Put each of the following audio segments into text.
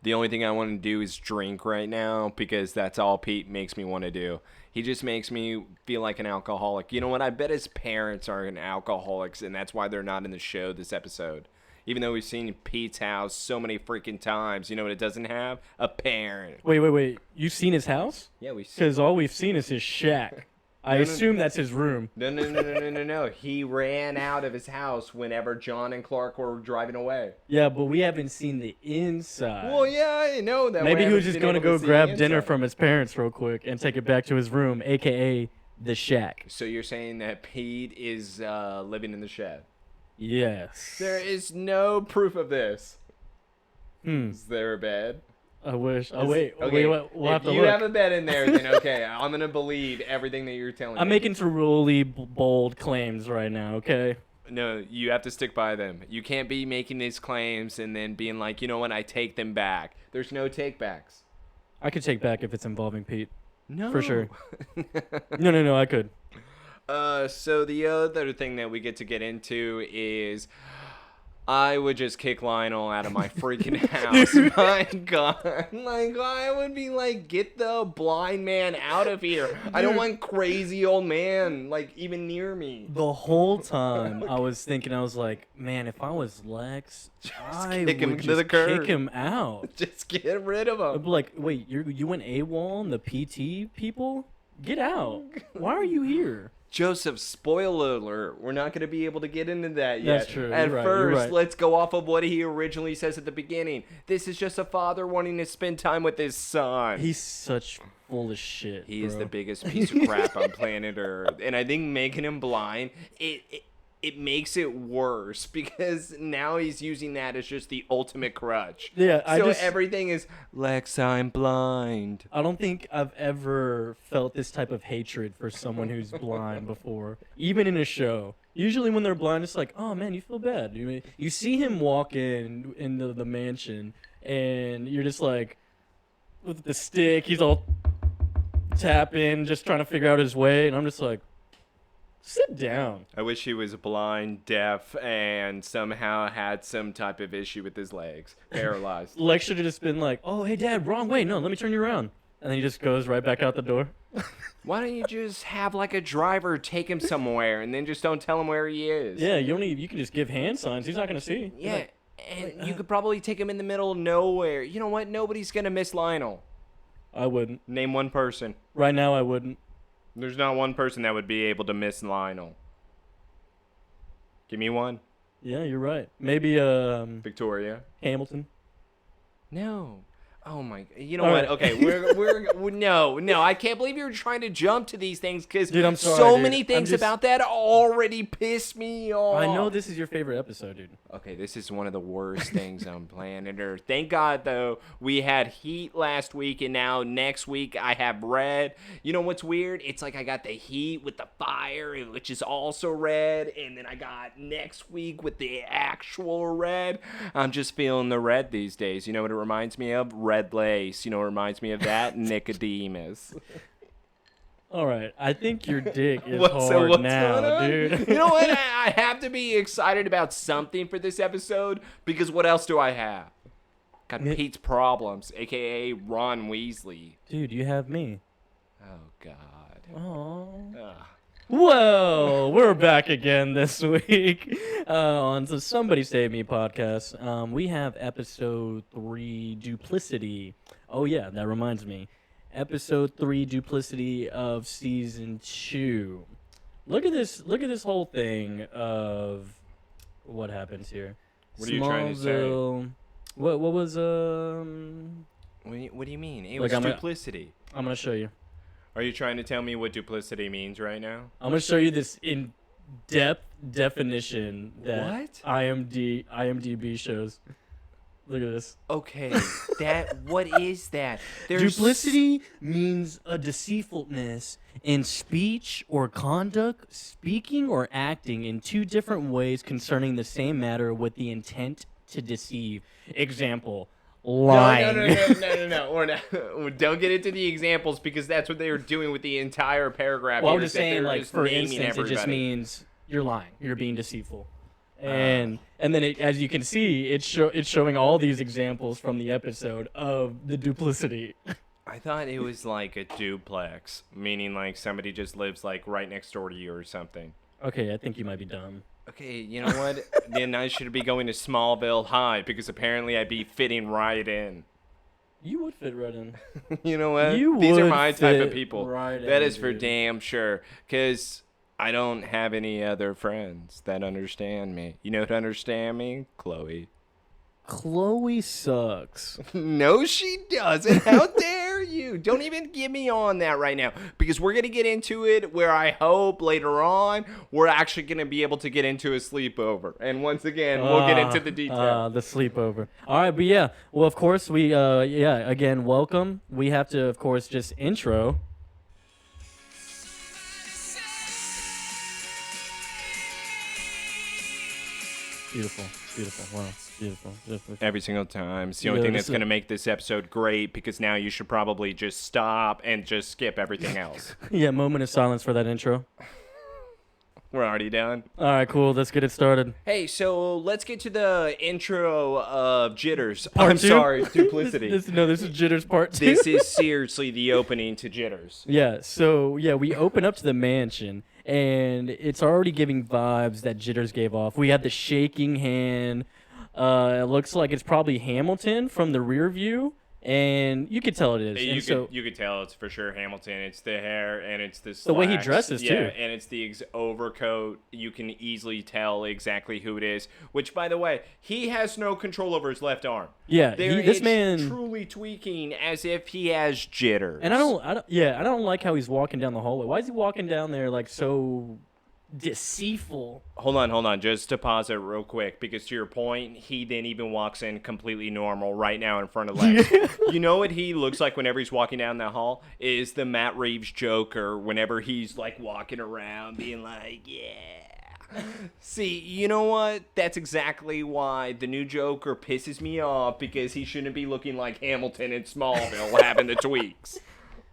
The only thing I want to do is drink right now because that's all Pete makes me want to do. He just makes me feel like an alcoholic. You know what? I bet his parents are alcoholics, and that's why they're not in the show this episode. Even though we've seen Pete's house so many freaking times, you know what it doesn't have? A parent. Wait. You've seen his house? Yeah, we've seen. Because all we've seen is his shack. I assume that's his room. No. He ran out of his house whenever John and Clark were driving away. Yeah, but we haven't seen the inside. Well, yeah, I know that. Maybe he was just going to go grab dinner from his parents real quick and take it back to his room, a.k.a. the shack. So you're saying that Pete is living in the shed? Yes. There is no proof of this. Is there a bed? I wish. Oh, wait. Okay, we'll have to if you look. have a bed in there, then okay, I'm going to believe everything that you're telling me. I'm making some really bold claims right now, okay? No, you have to stick by them. You can't be making these claims and then being like, you know what, I take them back. There's no take-backs. I could take back if it's involving Pete. No. For sure. No, I could. So the other thing that we get to get into is I would just kick Lionel out of my freaking house. My God. Like, I would be like, get the blind man out of here. I don't want crazy old man, like, even near me. The whole time I was thinking, I was like, man, if I was Lex, I kick him would to just the curb. kick him out. Just get rid of him. I'd be like, wait, you went AWOL and the PT people? Get out. Why are you here? Joseph, spoiler alert, we're not going to be able to get into that yet. That's true. At You're first, right. let's go off of what he originally says at the beginning. This is just a father wanting to spend time with his son. He's such full of shit. He bro. is the biggest piece of crap on planet Earth. And I think making him blind, it makes it worse because now he's using that as just the ultimate crutch. Yeah, so everything is, Lex, I'm blind. I don't think I've ever felt this type of hatred for someone who's blind before, even in a show. Usually when they're blind, it's like, oh man, you feel bad. You see him walk into the mansion, and you're just like, with the stick, he's all tapping, just trying to figure out his way, and I'm just like, sit down. I wish he was blind, deaf, and somehow had some type of issue with his legs. Paralyzed. Lex should have just been like, oh, hey, Dad, wrong way. No, let me turn you around. And then he just goes right back out the door. Why don't you just have, like, a driver take him somewhere and then just don't tell him where he is? Yeah, you can just give hand signs. He's not going to see. Yeah, and you could probably take him in the middle of nowhere. You know what? Nobody's going to miss Lionel. I wouldn't. Name one person. Right now, I wouldn't. There's not one person that would be able to miss Lionel. Give me one. Yeah, you're right. Maybe Victoria. Hamilton. No. Oh my! You know All what? right. Okay, we're no. I can't believe you're trying to jump to these things because Dude, I'm sorry, so dude. many things about that already piss me off. I know this is your favorite episode, dude. Okay, this is one of the worst things on planet Earth. Thank God, though, we had heat last week, and now next week I have red. You know what's weird? It's like I got the heat with the fire, which is also red, and then I got next week with the actual red. I'm just feeling the red these days. You know what it reminds me of? Red lace. You know what reminds me of that? Nicodemus. All right, I think your dick is hard now, dude. You know what? I have to be excited about something for this episode because what else do I have? Got Pete's problems, a.k.a. Ron Weasley. Dude, you have me. Oh, God. Aww. Whoa, we're back again this week on the Somebody Save Me podcast. We have episode 3, Duplicity. Oh, yeah, that reminds me. Episode 3, Duplicity of season 2. Look at this whole thing of what happens here. What are you trying to say? What was What do you mean? It was duplicity. I'm gonna show you. Are you trying to tell me what duplicity means right now? I'm gonna show you this in-depth definition that IMDb shows. Look at this. Okay, what is that? Duplicity means a deceitfulness in speech or conduct, speaking or acting in two different ways concerning the same matter with the intent to deceive. Example, lying. No. We're not, don't get into the examples because that's what they were doing with the entire paragraph. Well, I'm just saying, like, for instance, it just means you're lying. You're being deceitful. And then as you can see, it's showing all these examples from the episode of the duplicity. I thought it was like a duplex, meaning like somebody just lives like right next door to you or something. Okay, I think you might be dumb. Okay, you know what? Then I should be going to Smallville High because apparently I'd be fitting right in. You would fit right in. You know what? You These are would my type of fit people. right That in, is for dude. damn sure. Because I don't have any other friends that understand me. You know who understand me? Chloe. Chloe sucks. No, she doesn't. How dare you? Don't even get me on that right now. Because we're going to get into it where I hope later on we're actually going to be able to get into a sleepover. And once again, we'll get into the details. The sleepover. All right, but yeah. Well, of course, again, welcome. We have to, of course, just intro. Beautiful. Wow. Beautiful. Every single time. It's the only Yeah, thing this that's is- going to make this episode great because now you should probably just stop and just skip everything else. Yeah, moment of silence for that intro. We're already done. All right, cool. Let's get it started. Hey, so let's get to the intro of Jitters. Part I'm two? sorry, Duplicity. This is Jitters part 2. This is seriously the opening to Jitters. Yeah, so we open up to the mansion, and it's already giving vibes that Jitters gave off. We have the shaking hand. It looks like it's probably Hamilton from the rear view, and you could tell it is. You could tell it's for sure Hamilton. It's the hair and it's the slacks. The way he dresses, too. And it's the overcoat. You can easily tell exactly who it is. Which, by the way, he has no control over his left arm. Yeah, this It's man truly tweaking as if he has jitters. And I don't like how he's walking down the hallway. Why is he walking down there like so deceitful? Hold on, just to pause it real quick, because to your point, he then even walks in completely normal right now in front of Lex. You know what he looks like whenever he's walking down that hall? Is the Matt Reeves Joker whenever he's like walking around being like, yeah. See, you know what? That's exactly why the new Joker pisses me off, because he shouldn't be looking like Hamilton in Smallville having the tweaks.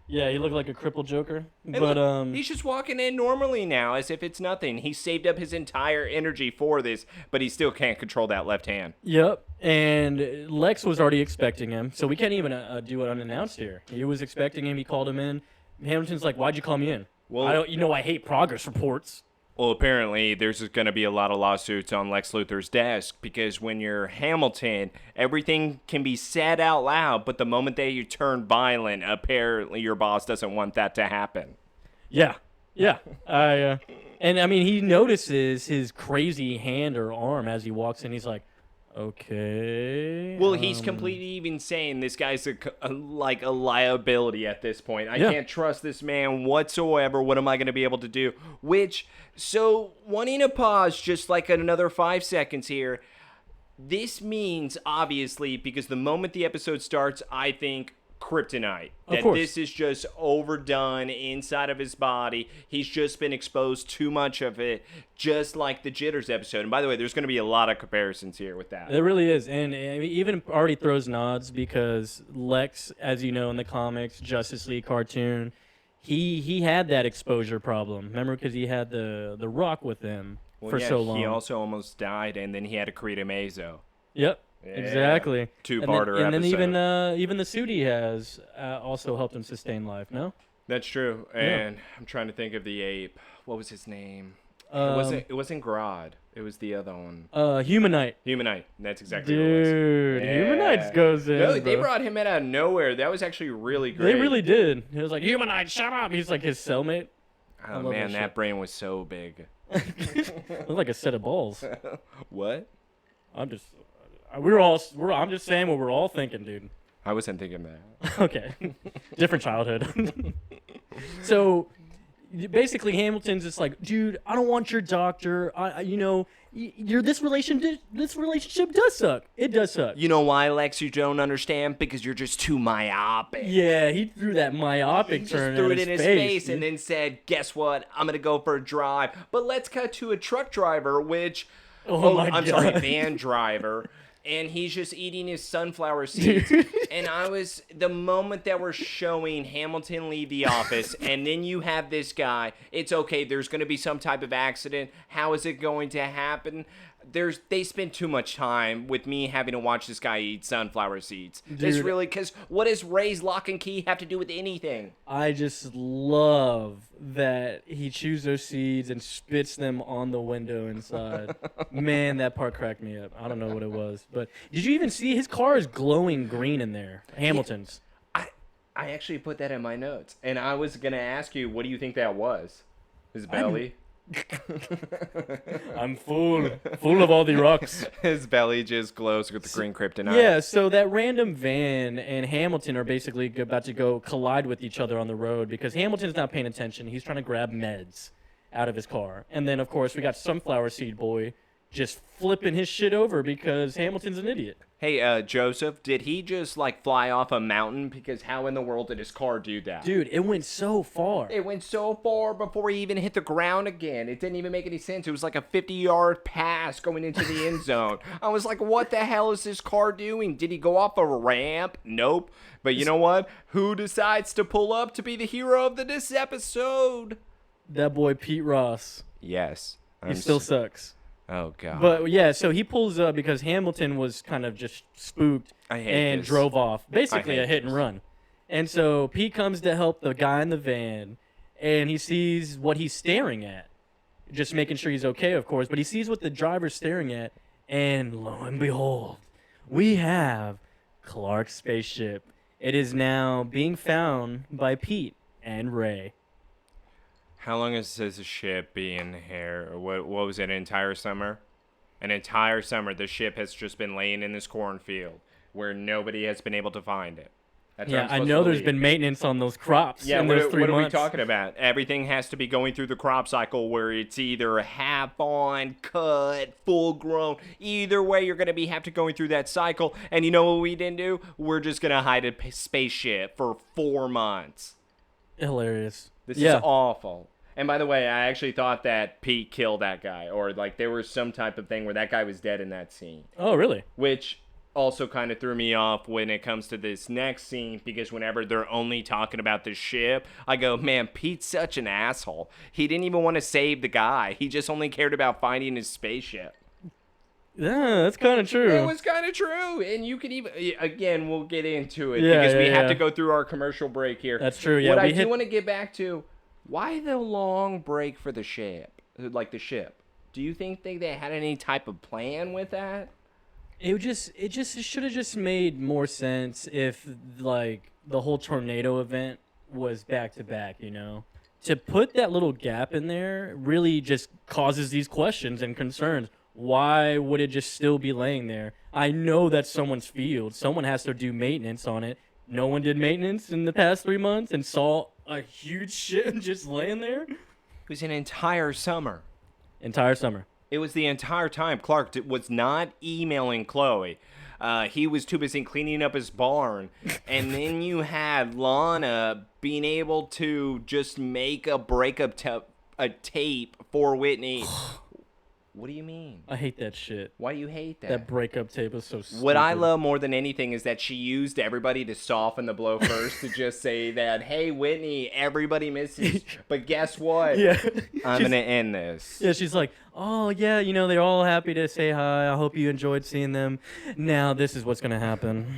Yeah, he looked like a crippled Joker. And But look, he's just walking in normally now as if it's nothing. He saved up his entire energy for this, but he still can't control that left hand. Yep, and Lex was already expecting him, so we can't even do it unannounced here. He was expecting him. He called him in. Hamilton's like, "Why'd you call me in?" Well, I hate progress reports. Well, apparently there's going to be a lot of lawsuits on Lex Luthor's desk, because when you're Hamilton, everything can be said out loud, but the moment that you turn violent, apparently your boss doesn't want that to happen. Yeah. And I mean, he notices his crazy hand or arm as he walks in. He's like, okay. Well, he's completely even saying this guy's a liability at this point. I can't trust this man whatsoever. What am I going to be able to do? So wanting to pause just like another 5 seconds here, this means, obviously, because the moment the episode starts, I think kryptonite. Of course. This is just overdone inside of his body. He's just been exposed too much of it, just like the Jitters episode. And by the way, there's going to be a lot of comparisons here with that. There really is, and I mean, even already throws nods because Lex, as you know in the comics, Justice League cartoon, he had that exposure problem. Remember, because he had the Rock with him for so long. He also almost died, and then he had to create a Mazo. Yep. Yeah. Exactly. Two-parter and then episode. even the suit he has also helped him sustain life. No. That's true. And I'm trying to think of the ape. What was his name? It wasn't Grodd. It was the other one. Humanite. Humanite. That's exactly what it was. Dude, Yeah. Humanite goes in. No, they bro. brought him out of nowhere. That was actually really great. They really did. He was like, Humanite, shut up. He's like his cellmate. Oh love man, that that shit. brain was so big. Looked like a set of balls. What? I'm just saying what we're all thinking, dude. I wasn't thinking that. Okay. Different childhood. So basically Hamilton's just like, dude, I don't want your doctor. This relationship does suck. It does suck. You know why, Lex, you don't understand? Because you're just too myopic. Yeah, he threw that myopic He turn just threw at it in his face and then said, guess what? I'm going to go for a drive. But let's cut to a truck driver, van driver. And he's just eating his sunflower seeds. And the moment that we're showing Hamilton leave the office, and then you have this guy, it's okay, there's going to be some type of accident. How is it going to happen? they spend too much time with me having to watch this guy eat sunflower seeds. Dude. It's really because what does Ray's lock and key have to do with anything? I just love that he chews those seeds and spits them on the window inside. Man, that part cracked me up. I don't know what it was, but did you even see his car is glowing green in there? Hamilton's. I actually put that in my notes, and I was gonna ask you, what do you think that was? His belly. I'm full of all the rocks. His belly just glows with the green kryptonite. Yeah, so that random van and Hamilton are basically about to go collide with each other on the road because Hamilton's not paying attention. He's trying to grab meds out of his car. And then, of course, we got Sunflower Seed Boy just flipping his shit over because Hamilton's an idiot. Hey, Joseph, did he just, like, fly off a mountain? Because how in the world did his car do that? Dude, it went so far. It went so far before he even hit the ground again. It didn't even make any sense. It was like a 50-yard pass going into the end zone. I was like, what the hell is this car doing? Did he go off a ramp? Nope. But you know what? Who decides to pull up to be the hero of this episode? That boy Pete Ross. Yes. He still sucks. Oh, God. But, yeah, so he pulls up because Hamilton was kind of just spooked and drove off. Basically a hit and run. And so Pete comes to help the guy in the van, and he sees what he's staring at. Just making sure he's okay, of course. But he sees what the driver's staring at, and lo and behold, we have Clark's spaceship. It is now being found by Pete and Ray. How long has this ship been here? What was it, an entire summer? An entire summer, the ship has just been laying in this cornfield where nobody has been able to find it. That's Yeah, I know there's been maintenance on those crops in those 3 months. What are we talking about? Everything has to be going through the crop cycle where it's either half on, cut, full grown. Either way, you're going to have to going through that cycle. And you know what we didn't do? We're just going to hide a spaceship for 4 months. Hilarious. This is awful. And by the way, I actually thought that Pete killed that guy, or like there was some type of thing where that guy was dead in that scene. Oh, really? Which also kind of threw me off when it comes to this next scene, because whenever they're only talking about the ship, I go, man, Pete's such an asshole. He didn't even want to save the guy. He just only cared about finding his spaceship. Yeah, that's kind of true. It was kind of true. And you can even, again, we'll get into it because we have to go through our commercial break here. That's true, yeah. What I do want to get back to, why the long break for the ship? Like the ship. Do you think they had any type of plan with that? It should have just made more sense if, like, the whole tornado event was back to back, you know? To put that little gap in there really just causes these questions and concerns. Why would it just still be laying there? I know that's someone's field. Someone has to do maintenance on it. No one did maintenance in the past 3 months and saw a huge ship just laying there? It was an entire summer. Entire summer. It was the entire time. Clark was not emailing Chloe. He was too busy cleaning up his barn. And then you had Lana being able to just make a breakup tape for Whitney. What do you mean? I hate that shit. Why do you hate that? That breakup tape is so stupid. What I love more than anything is that she used everybody to soften the blow first to just say that, hey, Whitney, everybody misses. But guess what? Yeah. I'm going to end this. Yeah, she's like, oh, yeah, you know, they're all happy to say hi. I hope you enjoyed seeing them. Now this is what's going to happen.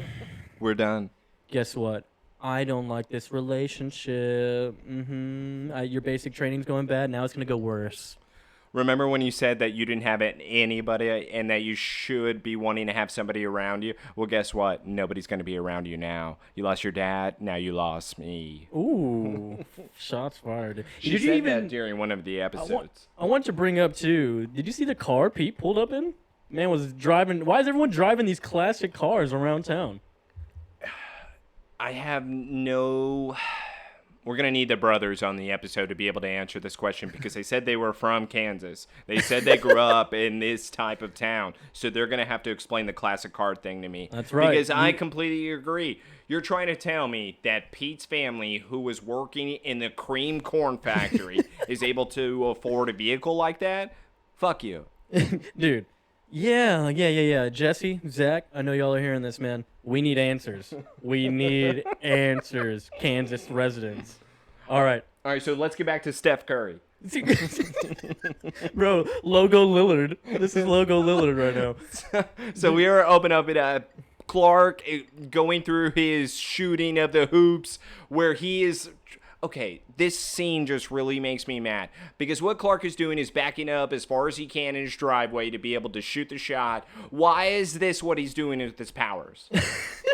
We're done. Guess what? I don't like this relationship. Your basic training's going bad. Now it's going to go worse. Remember when you said that you didn't have anybody and that you should be wanting to have somebody around you? Well, guess what? Nobody's going to be around you now. You lost your dad. Now you lost me. Ooh. Shots fired. She said that during one of the episodes. I want to bring up, too, did you see the car Pete pulled up in? Man was driving. Why is everyone driving these classic cars around town? I have no... We're going to need the brothers on the episode to be able to answer this question because they said they were from Kansas. They said they grew up in this type of town. So they're going to have to explain the classic car thing to me. That's right. Because I completely agree. You're trying to tell me that Pete's family, who was working in the cream corn factory, is able to afford a vehicle like that? Fuck you. Dude. Yeah. Jesse, Zach, I know y'all are hearing this, man. We need answers. We need answers, Kansas residents. All right, so let's get back to Steph Curry. Bro, Logo Lillard. This is Logo Lillard right now. So we are open up at Clark going through his shooting of the hoops where he is. Okay, this scene just really makes me mad because what Clark is doing is backing up as far as he can in his driveway to be able to shoot the shot. Why is this what he's doing with his powers?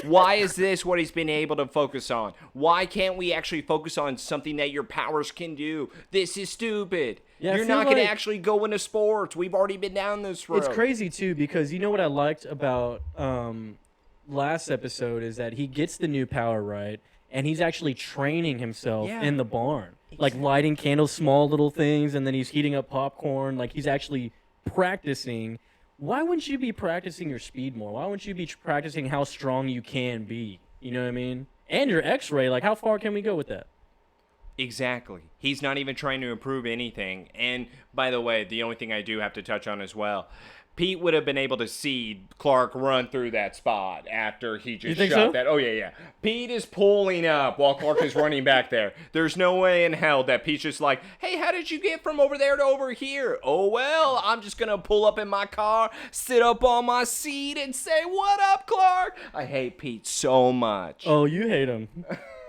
Why is this what he's been able to focus on? Why can't we actually focus on something that your powers can do? This is stupid. Yeah, You're not going to actually go into sports. We've already been down this road. It's crazy, too, because you know what I liked about last episode is that he gets the new power, right? And he's actually training himself in the barn. Like lighting candles, small little things, and then he's heating up popcorn. Like he's actually practicing. Why wouldn't you be practicing your speed more? Why wouldn't you be practicing how strong you can be? You know what I mean? And your x-ray, like how far can we go with that? Exactly. He's not even trying to improve anything. And by the way, the only thing I do have to touch on as well, Pete would have been able to see Clark run through that spot after he just shot that. Oh, yeah. Pete is pulling up while Clark is running back there. There's no way in hell that Pete's just like, hey, how did you get from over there to over here? Oh, well, I'm just going to pull up in my car, sit up on my seat, and say, what up, Clark? I hate Pete so much. Oh, you hate him.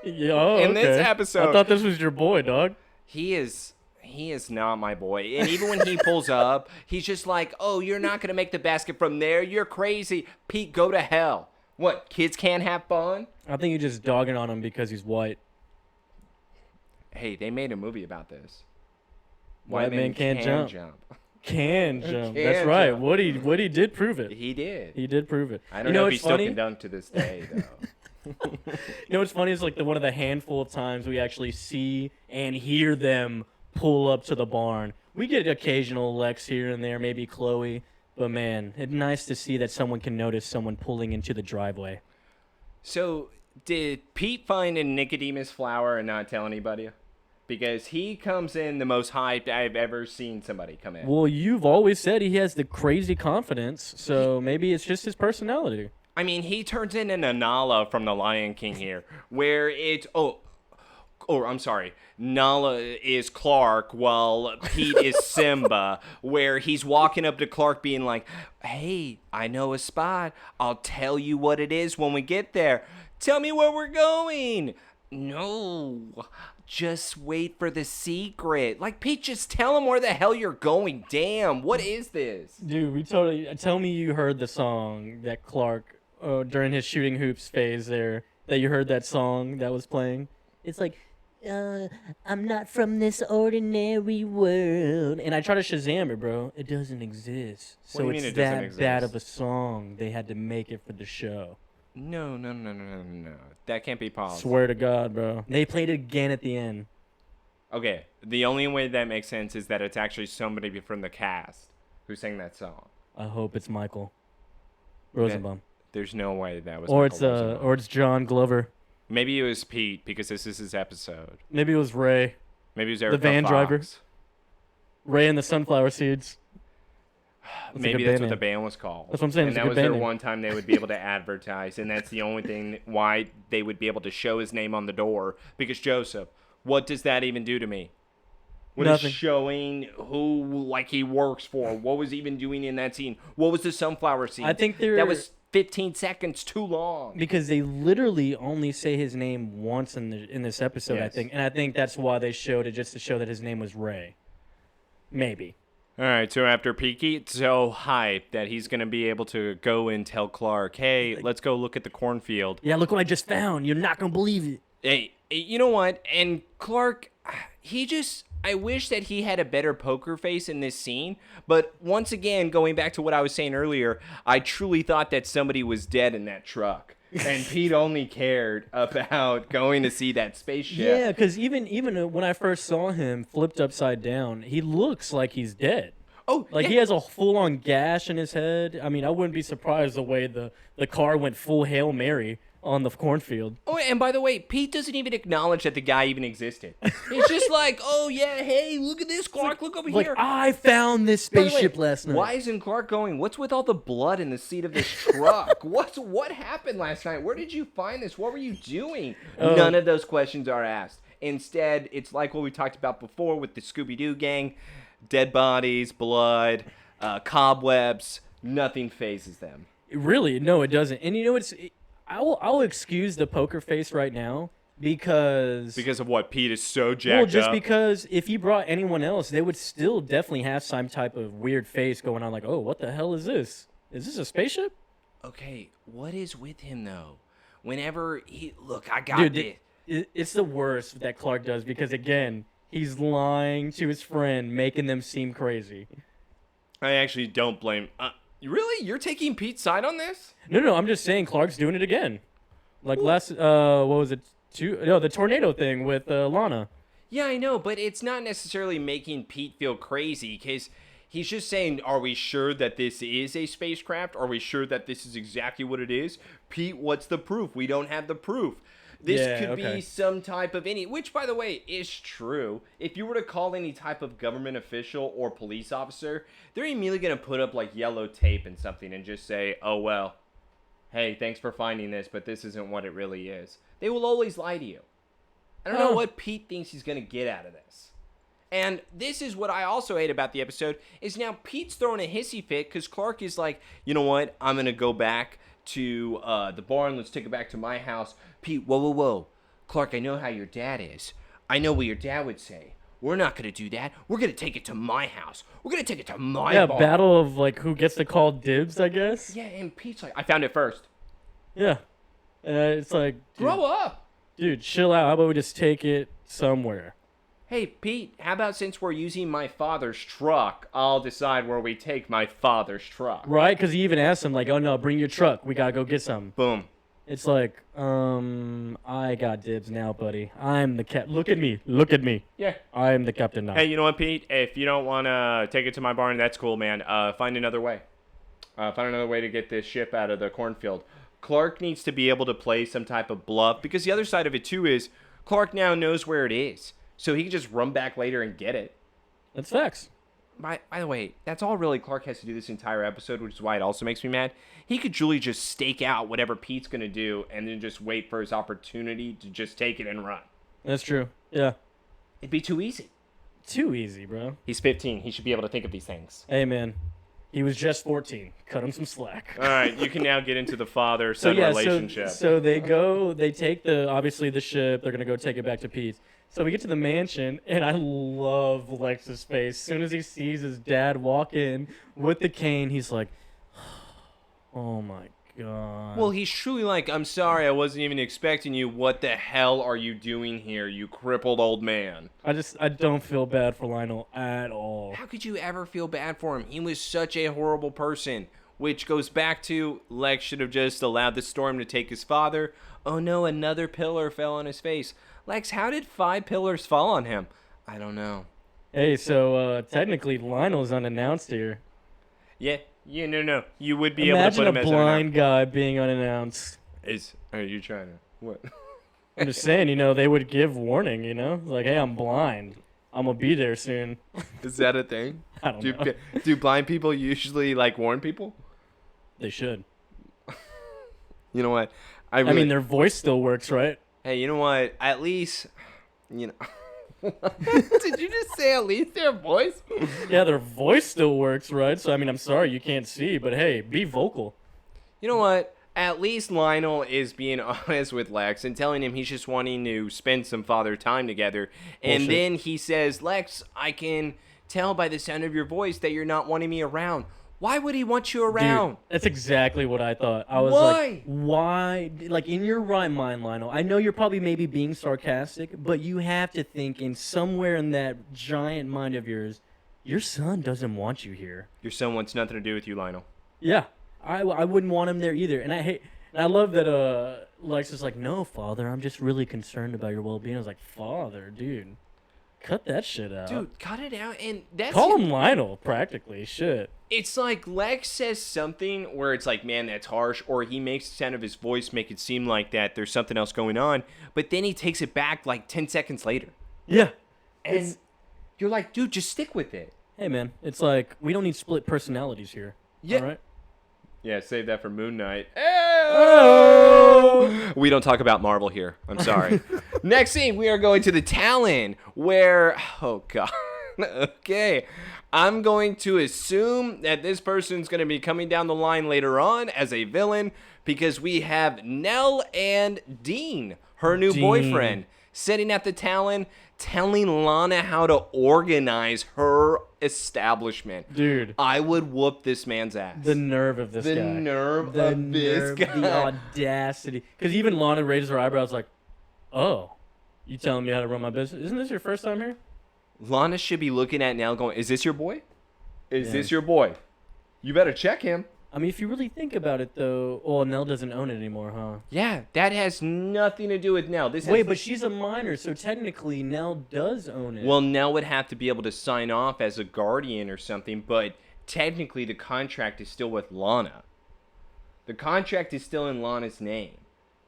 Yeah, oh, in this episode. I thought this was your boy, dog. He is not my boy. And even when he pulls up, he's just like, oh, you're not going to make the basket from there. You're crazy. Pete, go to hell. What, kids can't have fun? I think you're just dogging on him because he's white. Hey, they made a movie about this. White men can't jump. Can jump. Can That's right. jump. Woody did prove it. He did. He did prove it. I don't know if he still can dunk to this day, though. You know what's funny is like one of the handful of times we actually see and hear them pull up to the barn. We get occasional Lex here and there, maybe Chloe, but man, it's nice to see that someone can notice someone pulling into the driveway. So, did Pete find a Nicodemus flower and not tell anybody? Because he comes in the most hyped I've ever seen somebody come in. Well, you've always said he has the crazy confidence, so maybe it's just his personality. I mean, he turns into Nala from The Lion King here, where it's, I'm sorry, Nala is Clark while Pete is Simba, where he's walking up to Clark being like, hey, I know a spot. I'll tell you what it is when we get there. Tell me where we're going. No, just wait for the secret. Like, Pete, just tell him where the hell you're going. Damn, what is this? Dude, tell me you heard the song that Clark, during his shooting hoops phase there, that you heard that song that was playing. It's like, I'm not from this ordinary world. And I try to Shazam it, bro. It doesn't exist. So it's that bad of a song. They had to make it for the show. No. That can't be possible. Swear to God, bro. They played it again at the end. Okay, the only way that makes sense is that it's actually somebody from the cast who sang that song. I hope it's Michael Rosenbaum. There's no way that was. Or it's John Glover. Maybe it was Pete because this is his episode. Maybe it was Ray. Maybe it was Erica the van Fox. driver. Ray and the sunflower seeds. Maybe that's what the band was called. That's what I'm saying. And that was their one time they would be able to advertise, and that's the only thing why they would be able to show his name on the door. Because Joseph, what does that even do to me? What Nothing. is showing who he works for? What was he even doing in that scene? What was the sunflower scene? I think that was 15 seconds too long. Because they literally only say his name once in this episode, yes. I think. And I think that's why they showed it, just to show that his name was Ray. Maybe. All right, so after Peaky, so hyped that he's going to be able to go and tell Clark, hey, let's go look at the cornfield. Yeah, look what I just found. You're not going to believe it. Hey, you know what? And Clark, I wish that he had a better poker face in this scene. But once again, going back to what I was saying earlier, I truly thought that somebody was dead in that truck. And Pete only cared about going to see that spaceship. Yeah, because even when I first saw him flipped upside down, he looks like he's dead. Oh, like he has a full-on gash in his head. I mean, I wouldn't be surprised the way the car went full Hail Mary on the cornfield. Oh, and by the way, Pete doesn't even acknowledge that the guy even existed. He's just like, oh, yeah, hey, look at this, Clark, look over here. I found this spaceship last night. Why isn't Clark going, what's with all the blood in the seat of this truck? What happened last night? Where did you find this? What were you doing? None of those questions are asked. Instead, it's like what we talked about before with the Scooby-Doo gang. Dead bodies, blood, cobwebs, nothing phases them. Really, no, it doesn't. And you know, I'll excuse the poker face right now because of what? Pete is so jacked well, just up. because if he brought anyone else, they would still definitely have some type of weird face going on, like, oh, what the hell is this? Is this a spaceship? Okay, what is with him though? Whenever I got Dude, this. it's the worst that Clark does because again, he's lying to his friend, making them seem crazy. I actually don't blame. Really? You're taking Pete's side on this? No, I'm just saying Clark's doing it again. Like last, what was it? The tornado thing with Lana. Yeah, I know, but it's not necessarily making Pete feel crazy because he's just saying, are we sure that this is a spacecraft? Are we sure that this is exactly what it is? Pete, what's the proof? We don't have the proof. This could be some type of which, by the way, is true. If you were to call any type of government official or police officer, they're immediately going to put up like yellow tape and something and just say, oh, well, hey, thanks for finding this, but this isn't what it really is. They will always lie to you. I don't know what Pete thinks he's going to get out of this. And this is what I also hate about the episode, is now Pete's throwing a hissy fit because Clark is like, you know what, I'm going to go back to the barn. Let's take it back to my house. Pete, whoa. Clark, I know how your dad is. I know what your dad would say. We're not going to do that. We're going to take it to my house. We're going to take it to my barn. Yeah, battle of like who gets to call dibs, I guess. Yeah, and Pete's like, I found it first. Yeah. It's like, dude, grow up. Dude, chill out. How about we just take it somewhere? Hey, Pete, how about since we're using my father's truck, I'll decide where we take my father's truck. Right? Because he even asked him, like, oh, no, bring your truck. We got to go get some. Boom. It's like, I got dibs now, buddy. I'm the captain. Look at me. Yeah. I am the captain now. Hey, you know what, Pete? If you don't want to take it to my barn, that's cool, man. Find another way. Find another way to get this ship out of the cornfield. Clark needs to be able to play some type of bluff, because the other side of it, too, is Clark now knows where it is. So he can just run back later and get it. That's facts. By the way, that's all really Clark has to do this entire episode, which is why it also makes me mad. He could truly just stake out whatever Pete's going to do and then just wait for his opportunity to just take it and run. That's true. Yeah. It'd be too easy. Too easy, bro. He's 15. He should be able to think of these things. Hey, man. He was just 14. Cut him some slack. All right, you can now get into the father-son relationship. So they take obviously the ship. They're going to go take it back to Pete. So we get to the mansion, and I love Lex's face. As soon as he sees his dad walk in with the cane, he's like, oh my God. Well, he's truly like, I'm sorry, I wasn't even expecting you. What the hell are you doing here, you crippled old man? I don't feel bad for Lionel at all. How could you ever feel bad for him? He was such a horrible person. Which goes back to Lex should have just allowed the storm to take his father. Oh no, another pillar fell on his face. Lex, how did 5 pillars fall on him? I don't know. Hey, so technically Lionel's unannounced here. Yeah, no. You would be able to put him as Imagine a blind guy being unannounced. Are you trying to... What? I'm just saying, they would give warning, Like, hey, I'm blind. I'm going to be there soon. Is that a thing? I don't know. Do blind people usually, warn people? They should. You know what? I mean, their voice still works, right? Hey, you know what? At least, Did you just say at least their voice? Yeah, their voice still works, right? So, I mean, I'm sorry you can't see, but hey, be vocal. You know what? At least Lionel is being honest with Lex and telling him he's just wanting to spend some father time together. And Bullshit. then he says, Lex, I can tell by the sound of your voice that you're not wanting me around. Why would he want you around? Dude, that's exactly what I thought. I was like, why? Like, in your right mind, Lionel, I know you're probably maybe being sarcastic, but you have to think in somewhere in that giant mind of yours, your son doesn't want you here. Your son wants nothing to do with you, Lionel. Yeah, I wouldn't want him there either. And I love that Lex is like, no, Father, I'm just really concerned about your well-being. I was like, Father, dude, cut that shit out. Dude, cut it out. And that's Call him Lionel, practically. Shit. It's like Lex says something where it's like, man, that's harsh, or he makes the sound of his voice make it seem like that there's something else going on, but then he takes it back like 10 seconds later. Yeah. And you're like, dude, just stick with it. Hey, man, it's like, we don't need split personalities here. Yeah. All right? Yeah, save that for Moon Knight. Oh! Whoa! We don't talk about Marvel here. I'm sorry. Next scene, we are going to the Talon, where... Oh, God. Okay. I'm going to assume that this person's going to be coming down the line later on as a villain, because we have Nell and Dean, her new boyfriend, sitting at the Talon, telling Lana how to organize her establishment. Dude. I would whoop this man's ass. The nerve of this guy. The nerve of this guy. The audacity. Because even Lana raises her eyebrows like, oh, you telling me how to run my business? Isn't this your first time here? Lana should be looking at Nell going, is this your boy? Is this your boy? You better check him. I mean, if you really think about it, though, Nell doesn't own it anymore, huh? Yeah, that has nothing to do with Nell. Wait, but she's a minor, so technically Nell does own it. Well, Nell would have to be able to sign off as a guardian or something, but technically the contract is still with Lana. The contract is still in Lana's name.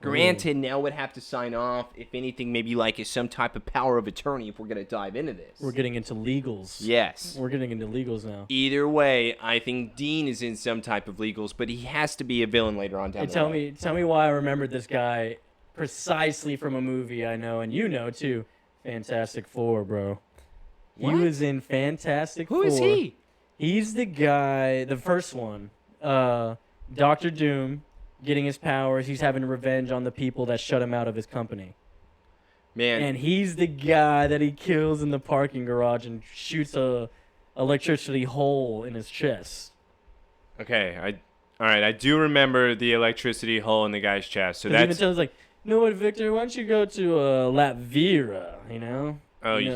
Granted, Nell would have to sign off, if anything, maybe like as some type of power of attorney if we're going to dive into this. We're getting into legals. Yes. We're getting into legals now. Either way, I think Dean is in some type of legals, but he has to be a villain later on down the line. Tell me why I remembered this guy precisely from a movie I know, and you know too. Fantastic Four, bro. What? He was in Fantastic Four. Who is he? He's the guy, the first one. Dr. Doom. Getting his powers, he's having revenge on the people that shut him out of his company. Man. And he's the guy that he kills in the parking garage and shoots a electricity hole in his chest. Okay, all right. I do remember the electricity hole in the guy's chest. So that's even tells like, you know what, Victor? Why don't you go to Latvia? You know,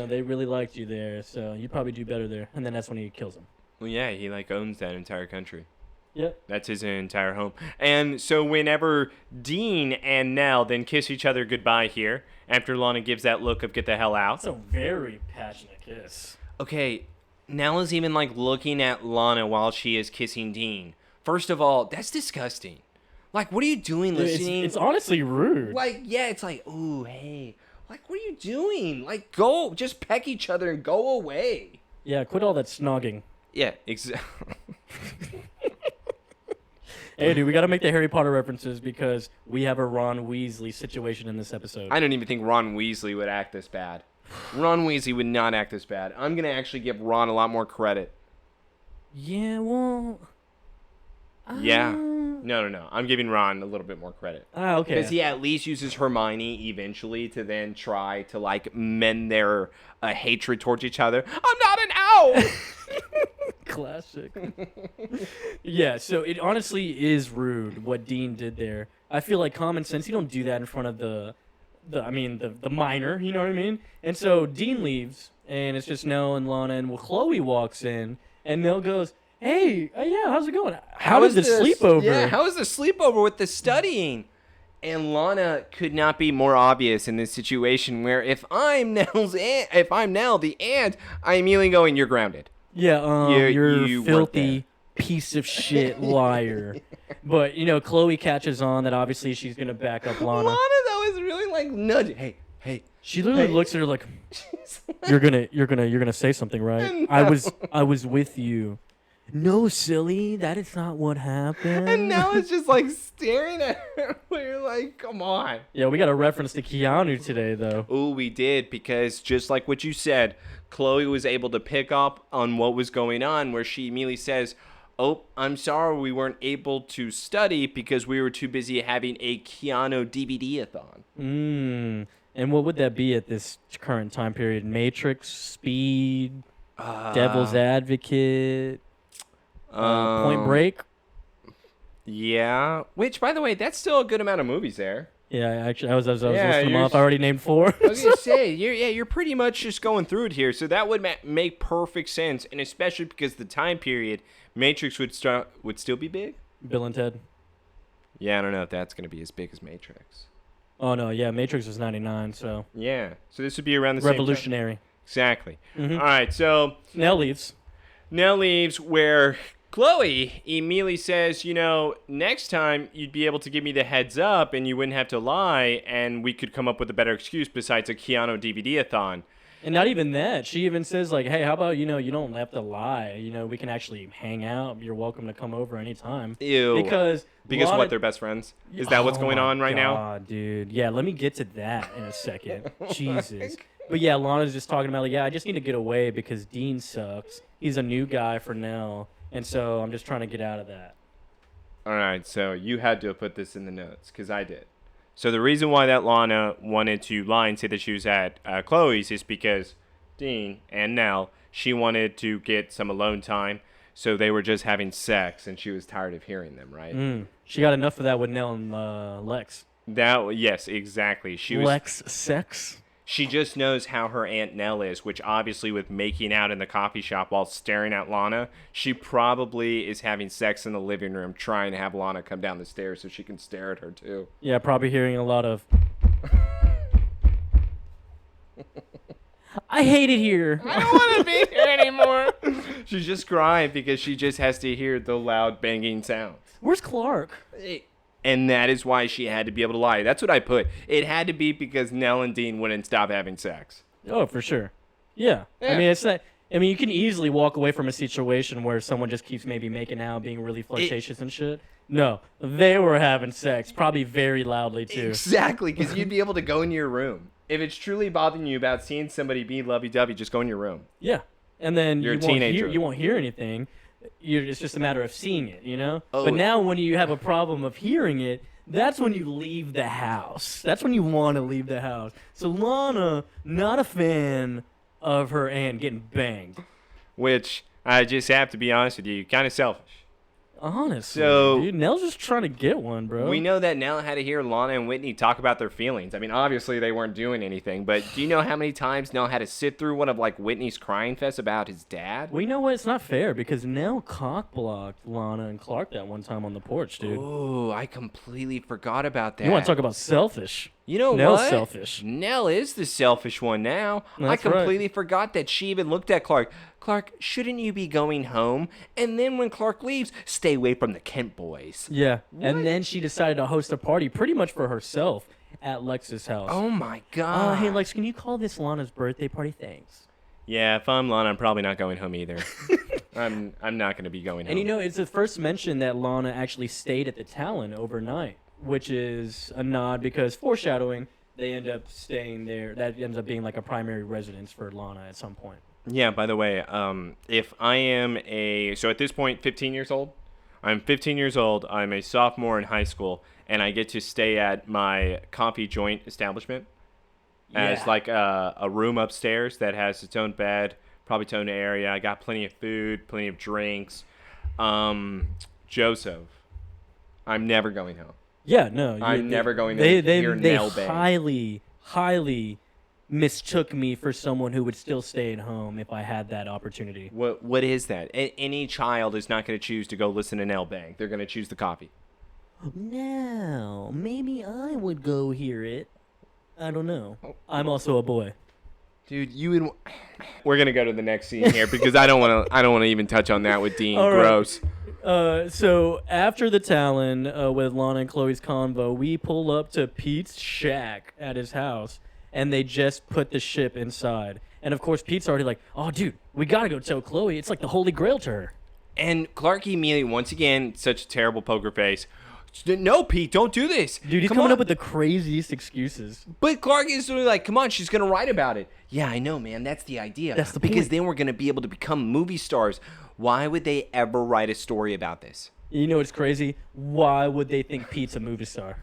they really liked you there, so you'd probably do better there. And then that's when he kills him. Well, yeah, he like owns that entire country. Yep. That's his entire home. And so whenever Dean and Nell then kiss each other goodbye here, after Lana gives that look of get the hell out. It's a very passionate kiss. Okay, Nell is even like looking at Lana while she is kissing Dean. First of all, that's disgusting. Like, what are you doing listening? It's honestly rude. Like, yeah, it's like, ooh, hey. Like, what are you doing? Like, go, just peck each other and go away. Yeah, quit all that snogging. Yeah, exactly. Hey, dude, we got to make the Harry Potter references because we have a Ron Weasley situation in this episode. I don't even think Ron Weasley would act this bad. Ron Weasley would not act this bad. I'm going to actually give Ron a lot more credit. Yeah, well... Yeah. No. I'm giving Ron a little bit more credit. Okay. Because he at least uses Hermione eventually to then try to, like, mend their hatred towards each other. I'm not an owl! Classic. Yeah, so it honestly is rude what Dean did there. I feel like common sense, you don't do that in front of the minor, you know what I mean? And so Dean leaves, and it's just Nell and Lana, and Chloe walks in, and Nell goes, hey, yeah, how's it going? How was the sleepover? Yeah, how was the sleepover with the studying? And Lana could not be more obvious in this situation where if I'm Nell, the aunt, I'm immediately going, you're grounded. Yeah, you're filthy piece of shit liar. But, Chloe catches on that obviously she's going to back up Lana. Lana, though, is really like nudging. Hey. She literally looks at her like, you're gonna say something, right? I was with you. No, silly, that is not what happened. And now it's just like staring at her. We're like, come on. Yeah, we got a reference to Keanu today, though. Oh, we did, because just like what you said, Chloe was able to pick up on what was going on, where she immediately says, oh, I'm sorry we weren't able to study because we were too busy having a Keanu DVD-a-thon. And what would that be at this current time period? Matrix, Speed, Devil's Advocate, Point Break? Yeah. Which, by the way, that's still a good amount of movies there. Yeah, actually, I was listing them off. I already named 4. I was going to say, you're pretty much just going through it here. So that would make perfect sense, and especially because the time period, Matrix would still be big? Bill and Ted. Yeah, I don't know if that's going to be as big as Matrix. Oh, no, yeah, Matrix was 99, so... Yeah, so this would be around the same time. Revolutionary. Exactly. Mm-hmm. All right, so... Nell leaves, where Chloe immediately says, next time you'd be able to give me the heads up and you wouldn't have to lie and we could come up with a better excuse besides a Keanu DVD-a-thon. And not even that. She even says, like, hey, how about, you don't have to lie. We can actually hang out. You're welcome to come over anytime. Ew. Because Lana, what, they're best friends? Is that what's going on right now? Oh, dude. Yeah, let me get to that in a second. Jesus. But yeah, Lana's just talking about, like, yeah, I just need to get away because Dean sucks. He's a new guy for Nell. And so I'm just trying to get out of that. All right, so you had to put this in the notes because I did. So the reason why that Lana wanted to lie and say that she was at Chloe's is because Dean and Nell, she wanted to get some alone time. So they were just having sex, and she was tired of hearing them, right? She got enough of that with Nell and Lex. Yes, exactly. Lex sex? She just knows how her Aunt Nell is, which obviously with making out in the coffee shop while staring at Lana, she probably is having sex in the living room trying to have Lana come down the stairs so she can stare at her too. Yeah, probably hearing a lot of... I hate it here. I don't want to be here anymore. She's just crying because she just has to hear the loud banging sounds. Where's Clark? And that is why she had to be able to lie. That's what I put. It had to be because Nell and Dean wouldn't stop having sex. Oh, for sure. Yeah. I mean, it's not... I mean, you can easily walk away from a situation where someone just keeps maybe making out, being really flirtatious and shit. No, they were having sex, probably very loudly too. Exactly, because you'd be able to go in your room. If it's truly bothering you about seeing somebody be lovey-dovey, just go in your room. Yeah, and then You're a teenager. You won't hear anything. It's just a matter of seeing it, Oh. But now when you have a problem of hearing it, that's when you leave the house. That's when you want to leave the house. So Lana, not a fan of her aunt getting banged. Which, I just have to be honest with you, kind of selfish. Honestly, So, dude, Nell's just trying to get one, bro. We know that Nell had to hear Lana and Whitney talk about their feelings. I mean, obviously they weren't doing anything, but do you know how many times Nell had to sit through one of like Whitney's crying fests about his dad? Well, you know what? It's not fair because Nell cock-blocked Lana and Clark that one time on the porch, dude. Oh, I completely forgot about that. You want to talk about selfish? You know Nell's what? selfish. Nell is the selfish one now. That's I completely forgot that she even looked at Clark. Clark, shouldn't you be going home? And then when Clark leaves, stay away from the Kent boys. Yeah, and then she decided to host a party pretty much for herself at Lex's house. Oh my god. Hey Lex, can you call this Lana's birthday party? Thanks. Yeah, if I'm Lana, I'm probably not going home either. I'm not going to be going home. And it's the first mention that Lana actually stayed at the Talon overnight, which is a nod because foreshadowing, they end up staying there. That ends up being like a primary residence for Lana at some point. Yeah, by the way, if I am so at this point, 15 years old, I'm 15 years old, I'm a sophomore in high school, and I get to stay at my coffee joint establishment as like a room upstairs that has its own bed, probably its own area. I got plenty of food, plenty of drinks. Joseph, I'm never going home. Yeah, no. I'm never going to hear Nell bang. They highly mistook me for someone who would still stay at home if I had that opportunity. What is that? Any child is not going to choose to go listen to Nell bang. They're going to choose the coffee. Now, maybe I would go hear it. I don't know. I'm also a boy. Dude, we're going to go to the next scene here because I don't want to even touch on that with Dean. All right. Gross. So after the Talon with Lana and Chloe's convo, we pull up to Pete's shack at his house. And they just put the ship inside. And, of course, Pete's already like, oh, dude, we got to go tell Chloe. It's like the Holy Grail to her. And Clark immediately, once again, such a terrible poker face. No, Pete, don't do this. Dude, he's coming up with the craziest excuses. But Clark is sort of like, come on, she's going to write about it. Yeah, I know, man. That's the idea. That's the Because point. then we're going to be able to become movie stars. Why would they ever write a story about this? You know what's crazy? Why would they think Pete's a movie star?